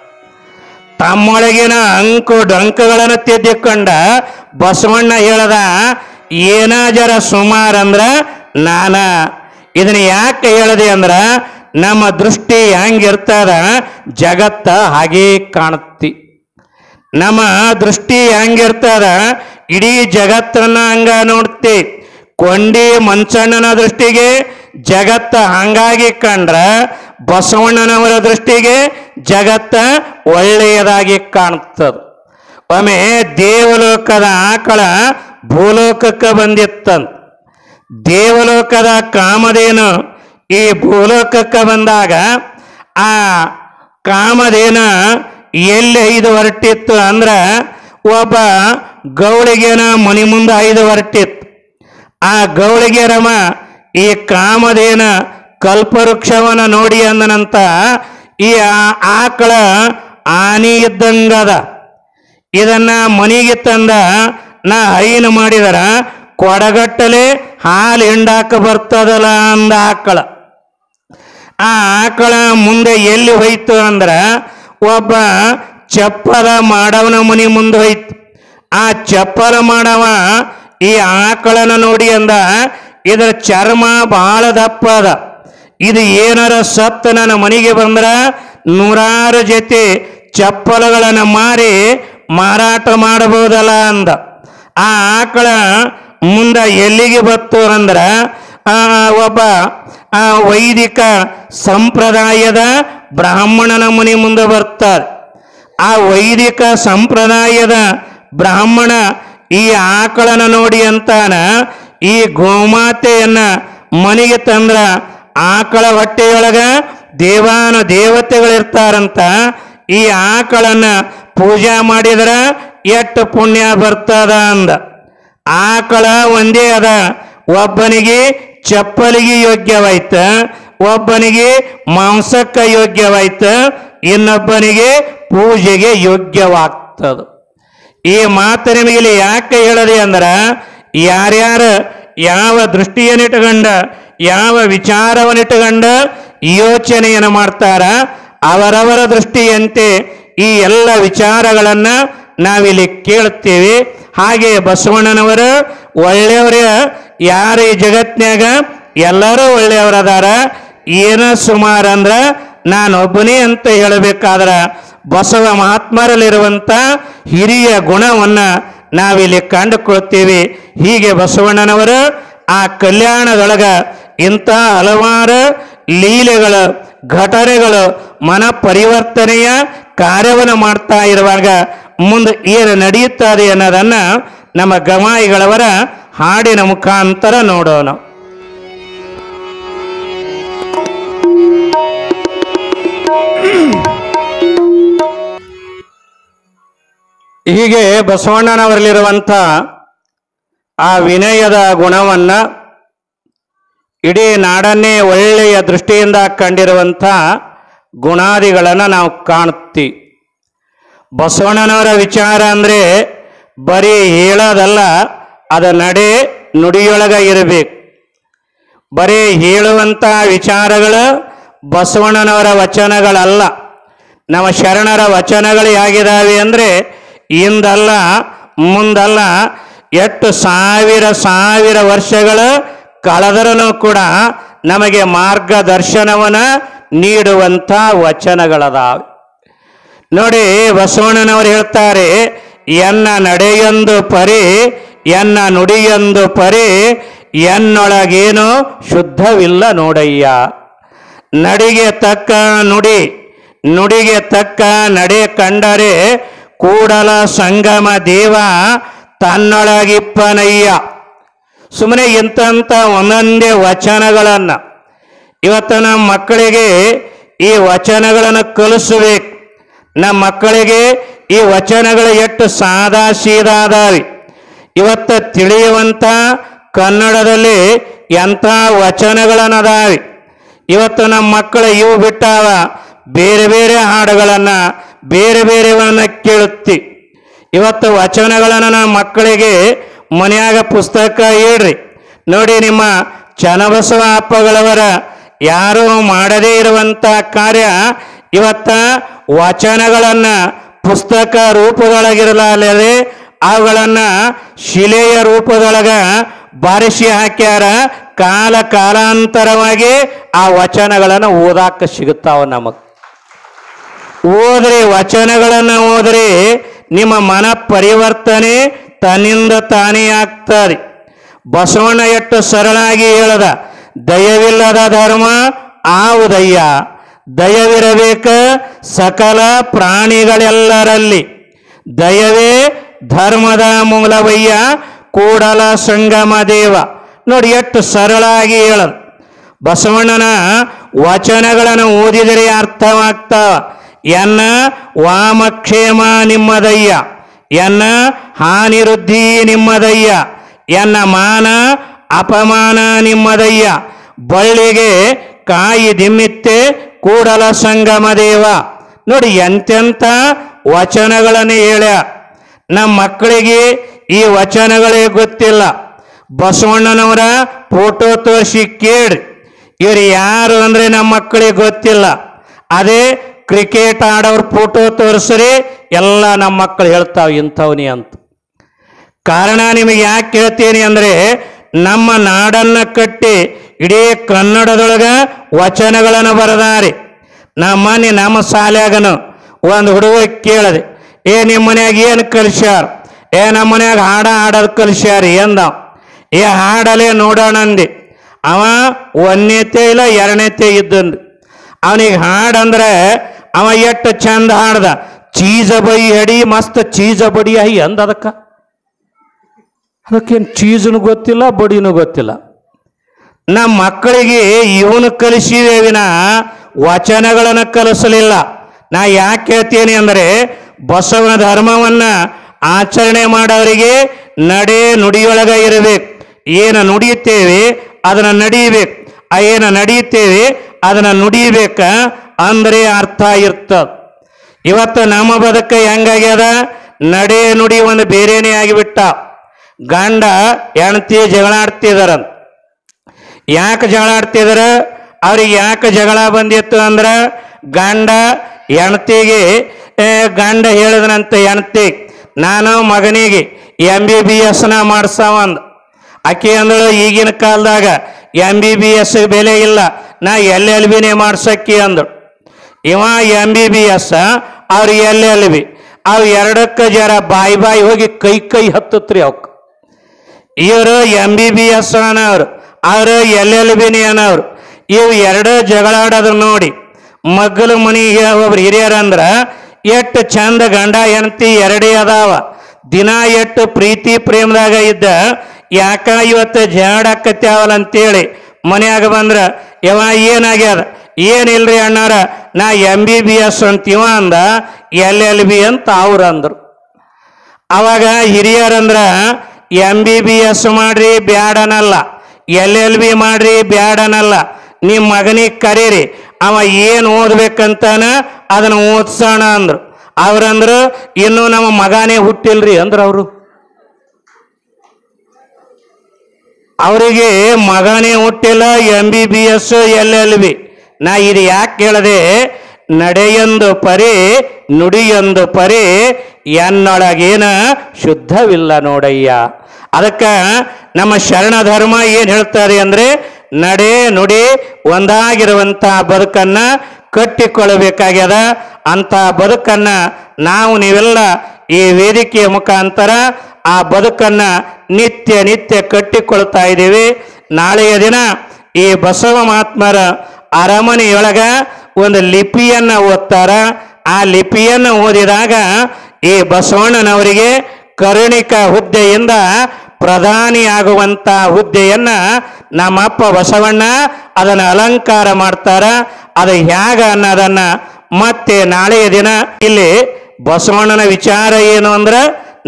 ತಮ್ಮೊಳಗಿನ ಅಂಕು ಡಂಕುಗಳನ್ನು ತಿದ್ದಿಕೊಂಡ ಬಸವಣ್ಣ ಹೇಳದ, ಏನ ಜರ ಸುಮಾರು ಅಂದ್ರ ನಾನ. ಇದನ್ನ ಯಾಕೆ ಹೇಳದೆ ಅಂದ್ರ, ನಮ್ಮ ದೃಷ್ಟಿ ಹೆಂಗಿರ್ತದ ಜಗತ್ತ ಹಾಗೇ ಕಾಣುತ್ತಿ. ನಮ್ಮ ದೃಷ್ಟಿ ಹೆಂಗಿರ್ತದ ಇಡೀ ಜಗತ್ತನ್ನ ಹಂಗ ನೋಡ್ತಿ. ಕೊಂಡಿ ಮಂಚಣ್ಣನ ದೃಷ್ಟಿಗೆ ಜಗತ್ತ ಹಂಗಾಗಿ ಕಂಡ್ರ ಬಸವಣ್ಣನವರ ದೃಷ್ಟಿಗೆ ಜಗತ್ತ ಒಳ್ಳೆಯದಾಗಿ ಕಾಣ್ತದ. ಒಮ್ಮೆ ದೇವಲೋಕದ ಆಕಳ ಭೂಲೋಕಕ್ಕೆ ಬಂದಿತ್ತಂತ. ದೇವಲೋಕದ ಕಾಮಧೇನು ಈ ಭೂಲೋಕಕ್ಕೆ ಬಂದಾಗ ಆ ಕಾಮಧೇನ ಎಲ್ಲಿ 5 ಹೊರಟಿತ್ತು ಅಂದ್ರೆ ಒಬ್ಬ ಗೌಳಿಗೆನ ಮನೆ ಮುಂದೆ 5 ಹೊರಟಿತ್ತು. ಆ ಗೌಳಿಗೆರಮ ಈ ಕಾಮಧೇನ ಕಲ್ಪವೃಕ್ಷವನ್ನ ನೋಡಿ ಅಂದನಂತ, ಈ ಆಕಳ ಆನಿ ಇದ್ದಂಗದ, ಇದನ್ನ ಮನೆಗೆ ತಂದ ನಾ ಹೈನು ಮಾಡಿದರ ಕೊಡಗಟ್ಟಲೆ ಹಾಲು ಹಿಂಡಾಕ ಬರ್ತದಲ್ಲ ಅಂದ ಆಕಳ. ಆ ಆಕಳ ಮುಂದೆ ಎಲ್ಲಿ ಹೋಯ್ತು ಅಂದ್ರ ಒಬ್ಬ ಚಪ್ಪಲ ಮಾಡವನ ಮನೆ ಮುಂದೆ ಹೋಯ್ತು. ಆ ಚಪ್ಪಲ ಮಾಡವ ಈ ಆಕಳನ ನೋಡಿ ಅಂದ, ಇದರ ಚರ್ಮ ಬಹಳ ದಪ್ಪ ಅದ, ಇದು ಏನಾರ ಸತ್ತ ನನ್ನ ಮನೆಗೆ ಬಂದ್ರ 100 ಜೊತೆ ಚಪ್ಪಲಗಳನ್ನು ಮಾರಿ ಮಾರಾಟ ಮಾಡಬಹುದಲ್ಲ ಅಂದ. ಆ ಆಕಳ ಮುಂದೆ ಎಲ್ಲಿಗೆ ಬತ್ತು ಅಂದ್ರ ಒಬ್ಬ ವೈದಿಕ ಸಂಪ್ರದಾಯದ ಬ್ರಾಹ್ಮಣನ ಮನೆ ಮುಂದೆ ಬರ್ತಾರೆ. ಆ ವೈದಿಕ ಸಂಪ್ರದಾಯದ ಬ್ರಾಹ್ಮಣ ಈ ಆಕಳನ ನೋಡಿ ಅಂತಾನ, ಈ ಗೋಮಾತೆಯನ್ನ ಮನೆಗೆ ತಂದ್ರ ಆಕಳ ಹೊಟ್ಟೆಯೊಳಗ ದೇವಾನ ದೇವತೆಗಳಿರ್ತಾರಂತ, ಈ ಆಕಳನ್ನ ಪೂಜಾ ಮಾಡಿದ್ರ ಎಷ್ಟು ಪುಣ್ಯ ಬರ್ತದ ಅಂದ. ಆಕಳ ಒಂದೇ ಅದ, ಒಬ್ಬನಿಗೆ ಚಪ್ಪಲಿಗೆ ಯೋಗ್ಯವಾಯ್ತ, ಒಬ್ಬನಿಗೆ ಮಾಂಸಕ್ಕೆ ಯೋಗ್ಯವಾಯ್ತ, ಇನ್ನೊಬ್ಬನಿಗೆ ಪೂಜೆಗೆ ಯೋಗ್ಯವಾಗ್ತದ. ಈ ಮಾತು ನಿಮಗೆ ಯಾಕೆ ಹೇಳದೆ ಅಂದ್ರ, ಯಾರ್ಯಾರು ಯಾವ ದೃಷ್ಟಿಯನ್ನಿಟ್ಟುಕೊಂಡ ಯಾವ ವಿಚಾರವನ್ನಿಟ್ಟುಕೊಂಡ ಯೋಚನೆಯನ್ನು ಮಾಡ್ತಾರ ಅವರವರ ದೃಷ್ಟಿಯಂತೆ ಈ ಎಲ್ಲ ವಿಚಾರಗಳನ್ನ ನಾವಿಲ್ಲಿ ಕೇಳುತ್ತೇವೆ. ಹಾಗೆ ಬಸವಣ್ಣನವರು ಒಳ್ಳೆಯವರ ಯಾರು ಈ ಜಗತ್ನ್ಯಾಗ ಎಲ್ಲರೂ ಒಳ್ಳೆಯವರದಾರ. ಏನ ಸುಮಾರು ಅಂದ್ರ ನಾನೊಬ್ಬನೇ ಅಂತ ಹೇಳಬೇಕಾದ್ರ ಬಸವ ಮಹಾತ್ಮರಲ್ಲಿರುವಂಥ ಹಿರಿಯ ಗುಣವನ್ನ ನಾವಿಲ್ಲಿ ಕಂಡುಕೊಳ್ತೇವೆ. ಹೀಗೆ ಬಸವಣ್ಣನವರು ಆ ಕಲ್ಯಾಣದೊಳಗ ಇಂಥ ಹಲವಾರು ಲೀಲೆಗಳು ಘಟನೆಗಳು ಮನ ಪರಿವರ್ತನೆಯ ಕಾರ್ಯವನ್ನು ಮಾಡ್ತಾ ಇರುವಾಗ ಮುಂದೆ ಏನು ನಡೆಯುತ್ತದೆ ಅನ್ನೋದನ್ನ ನಮ್ಮ ಗವಾಯಿಗಳವರ ಹಾಡಿನ ಮುಖಾಂತರ ನೋಡೋಣ. ಹೀಗೆ ಬಸವಣ್ಣನವರಲ್ಲಿರುವಂಥ ಆ ವಿನಯದ ಗುಣವನ್ನ ಇಡೀ ನಾಡನ್ನೇ ಒಳ್ಳೆಯ ದೃಷ್ಟಿಯಿಂದ ಕಂಡಿರುವಂಥ ಗುಣಾದಿಗಳನ್ನು ನಾವು ಕಾಣುತ್ತೀವಿ. ಬಸವಣ್ಣನವರ ವಿಚಾರ ಅಂದರೆ ಬರೀ ಹೇಳೋದಲ್ಲ, ಅದ ನಡೆ ನುಡಿಯೊಳಗ ಇರಬೇಕು. ಬರೀ ಹೇಳುವಂಥ ವಿಚಾರಗಳು ಬಸವಣ್ಣನವರ ವಚನಗಳಲ್ಲ. ನಮ್ಮ ಶರಣರ ವಚನಗಳು ಹೇಗಿದ್ದಾವೆ ಅಂದರೆ ಇಂದಲ್ಲ ಮುಂದಲ್ಲ, ಎಷ್ಟು ಸಾವಿರ ವರ್ಷಗಳು ಕಳೆದರೂ ಕೂಡ ನಮಗೆ ಮಾರ್ಗದರ್ಶನವನ್ನು ನೀಡುವಂಥ ವಚನಗಳದಾವೆ. ನೋಡಿ, ಬಸವಣ್ಣನವರು ಹೇಳ್ತಾರೆ, ಎನ್ನ ನಡೆಯೊಂದು ಪರಿ ಎನ್ನ ನುಡಿಯೊಂದು ಪರಿ ಎನ್ನೊಳಗೇನು ಶುದ್ಧವಿಲ್ಲ ನೋಡಯ್ಯ. ನಡಿಗೆ ತಕ್ಕ ನುಡಿ ನುಡಿಗೆ ತಕ್ಕ ನಡೆ ಕಂಡರೆ ಕೂಡಲ ಸಂಗಮ ದೇವ ತನ್ನೊಳಗಿಪ್ಪನಯ್ಯ. ಸುಮ್ಮನೆ ಇಂಥ ಒಂದೊಂದೇ ವಚನಗಳನ್ನು ಇವತ್ತು ನಮ್ಮ ಮಕ್ಕಳಿಗೆ ಈ ವಚನಗಳನ್ನು ಕಲಿಸಬೇಕು. ನಮ್ಮ ಮಕ್ಕಳಿಗೆ ಈ ವಚನಗಳು ಎಷ್ಟು ಸಾದಾ ಸೀದಾ ಅದಾವೆ. ಇವತ್ತು ತಿಳಿಯುವಂಥ ಕನ್ನಡದಲ್ಲಿ ಎಂಥ ವಚನಗಳನ್ನದಾವೆ. ಇವತ್ತು ನಮ್ಮ ಮಕ್ಕಳು ಇವು ಬಿಟ್ಟಾವ ಬೇರೆ ಬೇರೆ ಹಾಡುಗಳನ್ನು ಬೇರೆ ಬೇರೆವನ್ನು ಕೇಳುತ್ತಿ. ಇವತ್ತು ವಚನಗಳನ್ನು ನಮ್ಮ ಮಕ್ಕಳಿಗೆ ಮನೆಯಾಗ ಪುಸ್ತಕ ಇಡ್ರಿ. ನೋಡಿ, ನಿಮ್ಮ ಚನ್ನಬಸವ ಅಪ್ಪಗಳವರ ಯಾರೂ ಮಾಡದೇ ಇರುವಂಥ ಕಾರ್ಯ ಇವತ್ತ ವಚನಗಳನ್ನು ಪುಸ್ತಕ ರೂಪದೊಳಗಿರಲಾರದೆ ಅವುಗಳನ್ನು ಶಿಲೆಯ ರೂಪದೊಳಗ ಬಾರಿಸಿ ಹಾಕ್ಯಾರ. ಕಾಲಾಂತರವಾಗಿ ಆ ವಚನಗಳನ್ನು ಓದಾಕ ಸಿಗುತ್ತಾವ. ನಮಗೆ ಓದ್ರಿ, ವಚನಗಳನ್ನು ಓದ್ರಿ, ನಿಮ್ಮ ಮನ ಪರಿವರ್ತನೆ ತನ್ನಿಂದ ತಾನೇ ಆಗ್ತದೆ. ಬಸವಣ್ಣ ಎಷ್ಟು ಸರಳಾಗಿ ಹೇಳದ, ದಯವಿಲ್ಲದ ಧರ್ಮ ಆವುದಯ್ಯ, ದಯವಿರಬೇಕ ಸಕಲ ಪ್ರಾಣಿಗಳೆಲ್ಲರಲ್ಲಿ, ದಯವೇ ಧರ್ಮದ ಮೂಲವಯ್ಯ ಕೂಡಲ ಸಂಗಮ ದೇವ. ನೋಡಿ ಎಷ್ಟು ಸರಳಾಗಿ ಹೇಳೋದು. ಬಸವಣ್ಣನ ವಚನಗಳನ್ನು ಓದಿದರೆ ಅರ್ಥವಾಗ್ತಾವ. ಎನ್ನ ವಾಮಕ್ಷೇಮ ನಿಮ್ಮದಯ್ಯ, ಎನ್ನ ಹಾನಿವೃದ್ಧಿ ನಿಮ್ಮದಯ್ಯ, ಎನ್ನ ಮಾನ ಅಪಮಾನ ನಿಮ್ಮದಯ್ಯ, ಬಳ್ಳಿಗೆ ಕಾಯಿ ದಿಮ್ಮಿತ್ತೆ ಕೂಡಲ ಸಂಗಮ ದೇವ. ನೋಡಿ ಎಂತೆಂಥ ವಚನಗಳನ್ನು ಹೇಳ. ನಮ್ಮ ಮಕ್ಕಳಿಗೆ ಈ ವಚನಗಳೇ ಗೊತ್ತಿಲ್ಲ. ಬಸವಣ್ಣನವರ ಫೋಟೋ ತೋರಿಸಿ ಕೇಳಿ, ಇವರು ಯಾರು ಅಂದರೆ ನಮ್ಮ ಮಕ್ಕಳಿಗೆ ಗೊತ್ತಿಲ್ಲ. ಅದೇ ಕ್ರಿಕೆಟ್ ಆಡೋರ ಫೋಟೋ ತೋರಿಸ್ರಿ ಎಲ್ಲ ನಮ್ಮ ಮಕ್ಕಳು ಹೇಳ್ತಾವೆ ಇಂಥವ್ನಿ ಅಂತ. ಕಾರಣ ನಿಮಗೆ ಯಾಕೆ ಹೇಳ್ತೀನಿ ಅಂದರೆ, ನಮ್ಮ ನಾಡನ್ನು ಕಟ್ಟಿ ಇಡೀ ಕನ್ನಡದೊಳಗೆ ವಚನಗಳನ್ನು ಬರೆದಾರೆ. ನಮ್ಮ ಶಾಲ್ಯಾಗನು ಒಂದು ಹುಡುಗ ಕೇಳದೆ, ನಿಮ್ಮ ಮನ್ಯಾಗ ಏನು ಕಲಿಸ್ಯಾರ? ನಮ್ಮ ಮನ್ಯಾಗ ಹಾಡೋದು ಕಲಿಸ್ಯಾರಿ ಎಂದ. ಹಾಡಲೇ ನೋಡೋಣ ಅಂದೆ. ಅವ ಒಂದನೇತೆ ಇಲ್ಲ ಎರಡನೇತೆ ಇದ್ದಂದು. ಅವನಿಗೆ ಹಾಡಂದ್ರೆ ಅವ ಎಷ್ಟು ಚಂದ ಹಾಡ್ದ. ಚೀಜ ಬೈ ಹಡಿ ಮಸ್ತ್ ಚೀಜ ಬಡಿ ಆಯಿ ಅಂದ. ಅದಕ್ಕೇನು ಚೀಜನು ಗೊತ್ತಿಲ್ಲ, ಬಡಿನೂ ಗೊತ್ತಿಲ್ಲ. ನಮ್ಮ ಮಕ್ಕಳಿಗೆ ಇವನು ಕಲಿಸಿವೆ ವಿನ ವಚನಗಳನ್ನು ಕಲಿಸಲಿಲ್ಲ. ನಾ ಯಾಕೆ ಹೇಳ್ತೀನಿ ಅಂದರೆ, ಬಸವನ ಧರ್ಮವನ್ನು ಆಚರಣೆ ಮಾಡೋರಿಗೆ ನಡೆ ನುಡಿಯೊಳಗೆ ಇರಬೇಕು. ಏನು ನುಡಿಯುತ್ತೇವೆ ಅದನ್ನು ನಡೀಬೇಕು, ಏನು ನಡೀತೇವೆ ಅದನ್ನು ನುಡಿಬೇಕ ಅಂದರೆ ಅರ್ಥ ಇರ್ತದೆ. ಇವತ್ತು ನಮ್ಮ ಬದುಕ ಹೆಂಗಾಗ್ಯದ, ನಡೆ ನುಡಿ ಒಂದು ಬೇರೆನೇ ಆಗಿಬಿಟ್ಟ. ಗಂಡ ಹೆಂಡತಿ ಜಗಳಾಡ್ತಿದಾರ. ಯಾಕೆ ಜಗಳಾಡ್ತಿದಾರ? ಅವ್ರಿಗೆ ಯಾಕೆ ಜಗಳ ಬಂದಿತ್ತು ಅಂದ್ರೆ, ಗಂಡ ಹೆಂಡತಿಗೆ ಗಂಡ ಹೇಳಿದನಂತೆ ಹೆಂಡತಿ, ನಾನು ಮಗನಿಗೆ MBBS ಮಾಡ್ಸವಂದ. ಆಕೆ ಅಂದಳು, ಈಗಿನ ಕಾಲದಾಗ MBBS ಬೆಲೆ ಇಲ್ಲ, ನಾ LLB ಮಾಡ್ಸಕ್ಕಿ ಅಂದಳು. ಇವ MBBS, ಅವ್ರು LLB. ಅವು ಎರಡಕ್ಕೆ ಜರ ಬಾಯಿ ಹೋಗಿ ಕೈ ಹತ್ತತ್ರಿ ಅವಕ್ಕೆ. ಇವರು MBBS ಅನ್ನೋರು, ಅವರು LLB ಅನ್ನೋರು. ಇವು ಎರಡು ಜಗಳಾಡೋದು ನೋಡಿ ಮಗ್ಗಲು ಮನೆಗೆ ಒಬ್ರು ಹಿರಿಯರಂದ್ರೆ, ಎಷ್ಟು ಚಂದ ಗಂಡ ಹೆಂಡತಿ ಎರಡೇ ಅದಾವ, ದಿನ ಎಷ್ಟು ಪ್ರೀತಿ ಪ್ರೇಮದಾಗ ಇದ್ದ, ಯಾಕ ಇವತ್ತು ಜಾಡಾಕತ್ಯಾವಲ್ಲ ಅಂತೇಳಿ ಮನ್ಯಾಗ ಬಂದ್ರ, ಯವ ಏನಾಗ್ಯದ? ಏನಿಲ್ರಿ ಅಣ್ಣಾರ, ನಾ MBBS ಅಂತೀವ ಅಂದ, LLB ಅಂತ ಅವ್ರು ಅಂದರು. ಅವಾಗ ಹಿರಿಯರಂದ್ರ, MBBS ಮಾಡ್ರಿ ಬ್ಯಾಡನಲ್ಲ, LLB ಮಾಡ್ರಿ ಬ್ಯಾಡನಲ್ಲ, ನಿಮ್ಮ ಮಗನಿಗೆ ಕರೀರಿ, ಅವ ಏನು ಓದ್ಬೇಕಂತಾನ ಅದನ್ನು ಓದ್ಸೋಣ ಅಂದ್ರು. ಅವ್ರಂದ್ರು, ಇನ್ನೂ ನಮ್ಮ ಮಗನೇ ಹುಟ್ಟಿಲ್ರಿ ಅಂದ್ರು. ಅವರಿಗೆ ಮಗನೇ ಹುಟ್ಟಿಲ್ಲ, MBBS LLB. ನಾ ಇದು ಯಾಕೆ ಕೇಳದೆ? ನಡೆಯೊಂದು ಪರಿ ನುಡಿಯೊಂದು ಪರಿ, ಎನ್ನೊಳಗೇನ ಶುದ್ಧವಿಲ್ಲ ನೋಡಯ್ಯ. ಅದಕ್ಕೆ ನಮ್ಮ ಶರಣ ಧರ್ಮ ಏನು ಹೇಳ್ತಾರೆ ಅಂದರೆ, ನಡೆ ನುಡಿ ಒಂದಾಗಿರುವಂಥ ಬದುಕನ್ನು ಕಟ್ಟಿಕೊಳ್ಳಬೇಕಾಗ್ಯದ. ಅಂಥ ಬದುಕನ್ನು ನಾವು ನೀವೆಲ್ಲ ಈ ವೇದಿಕೆಯ ಮುಖಾಂತರ ಆ ಬದುಕನ್ನು ನಿತ್ಯ ನಿತ್ಯ ಕಟ್ಟಿಕೊಳ್ತಾ ಇದ್ದೀವಿ. ನಾಳೆಯ ದಿನ ಈ ಬಸವ ಮಹಾತ್ಮರ ಅರಮನೆಯೊಳಗ ಒಂದು ಲಿಪಿಯನ್ನು ಓದ್ತಾರ. ಆ ಲಿಪಿಯನ್ನು ಓದಿದಾಗ ಈ ಬಸವಣ್ಣನವರಿಗೆ ಕರುಣಿಕ ಹುದ್ದೆಯಿಂದ ಪ್ರಧಾನಿಯಾಗುವಂಥ ಹುದ್ದೆಯನ್ನು ನಮ್ಮಪ್ಪ ಬಸವಣ್ಣ ಅದನ್ನು ಅಲಂಕಾರ ಮಾಡ್ತಾರ. ಅದು ಹೇಗ ಅನ್ನೋದನ್ನು ಮತ್ತೆ ನಾಳೆಯ ದಿನ ಇಲ್ಲಿ ಬಸವಣ್ಣನ ವಿಚಾರ ಏನು ಅಂದ್ರೆ,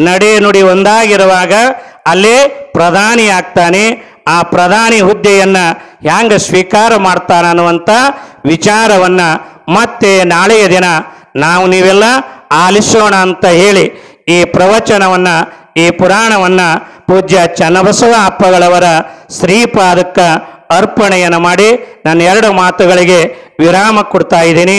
ನಡೆ ನುಡಿ ಒಂದಾಗಿರುವಾಗ ಅಲ್ಲೇ ಪ್ರಧಾನಿ ಆಗ್ತಾನೆ. ಆ ಪ್ರಧಾನಿ ಹುದ್ದೆಯನ್ನು ಹ್ಯಾಂಗ ಸ್ವೀಕಾರ ಮಾಡ್ತಾನೆ ಅನ್ನುವಂಥ ವಿಚಾರವನ್ನು ಮತ್ತೆ ನಾಳೆಯ ದಿನ ನಾವು ನೀವೆಲ್ಲ ಆಲಿಸೋಣ ಅಂತ ಹೇಳಿ ಈ ಪ್ರವಚನವನ್ನು, ಈ ಪುರಾಣವನ್ನು ಪೂಜ್ಯ ಚನ್ನಬಸವ ಅಪ್ಪಗಳವರ ಶ್ರೀಪಾದಕ್ಕೆ ಅರ್ಪಣೆಯನ್ನು ಮಾಡಿ ನನ್ನ ಎರಡು ಮಾತುಗಳಿಗೆ ವಿರಾಮ ಕೊಡ್ತಾ ಇದ್ದೀನಿ.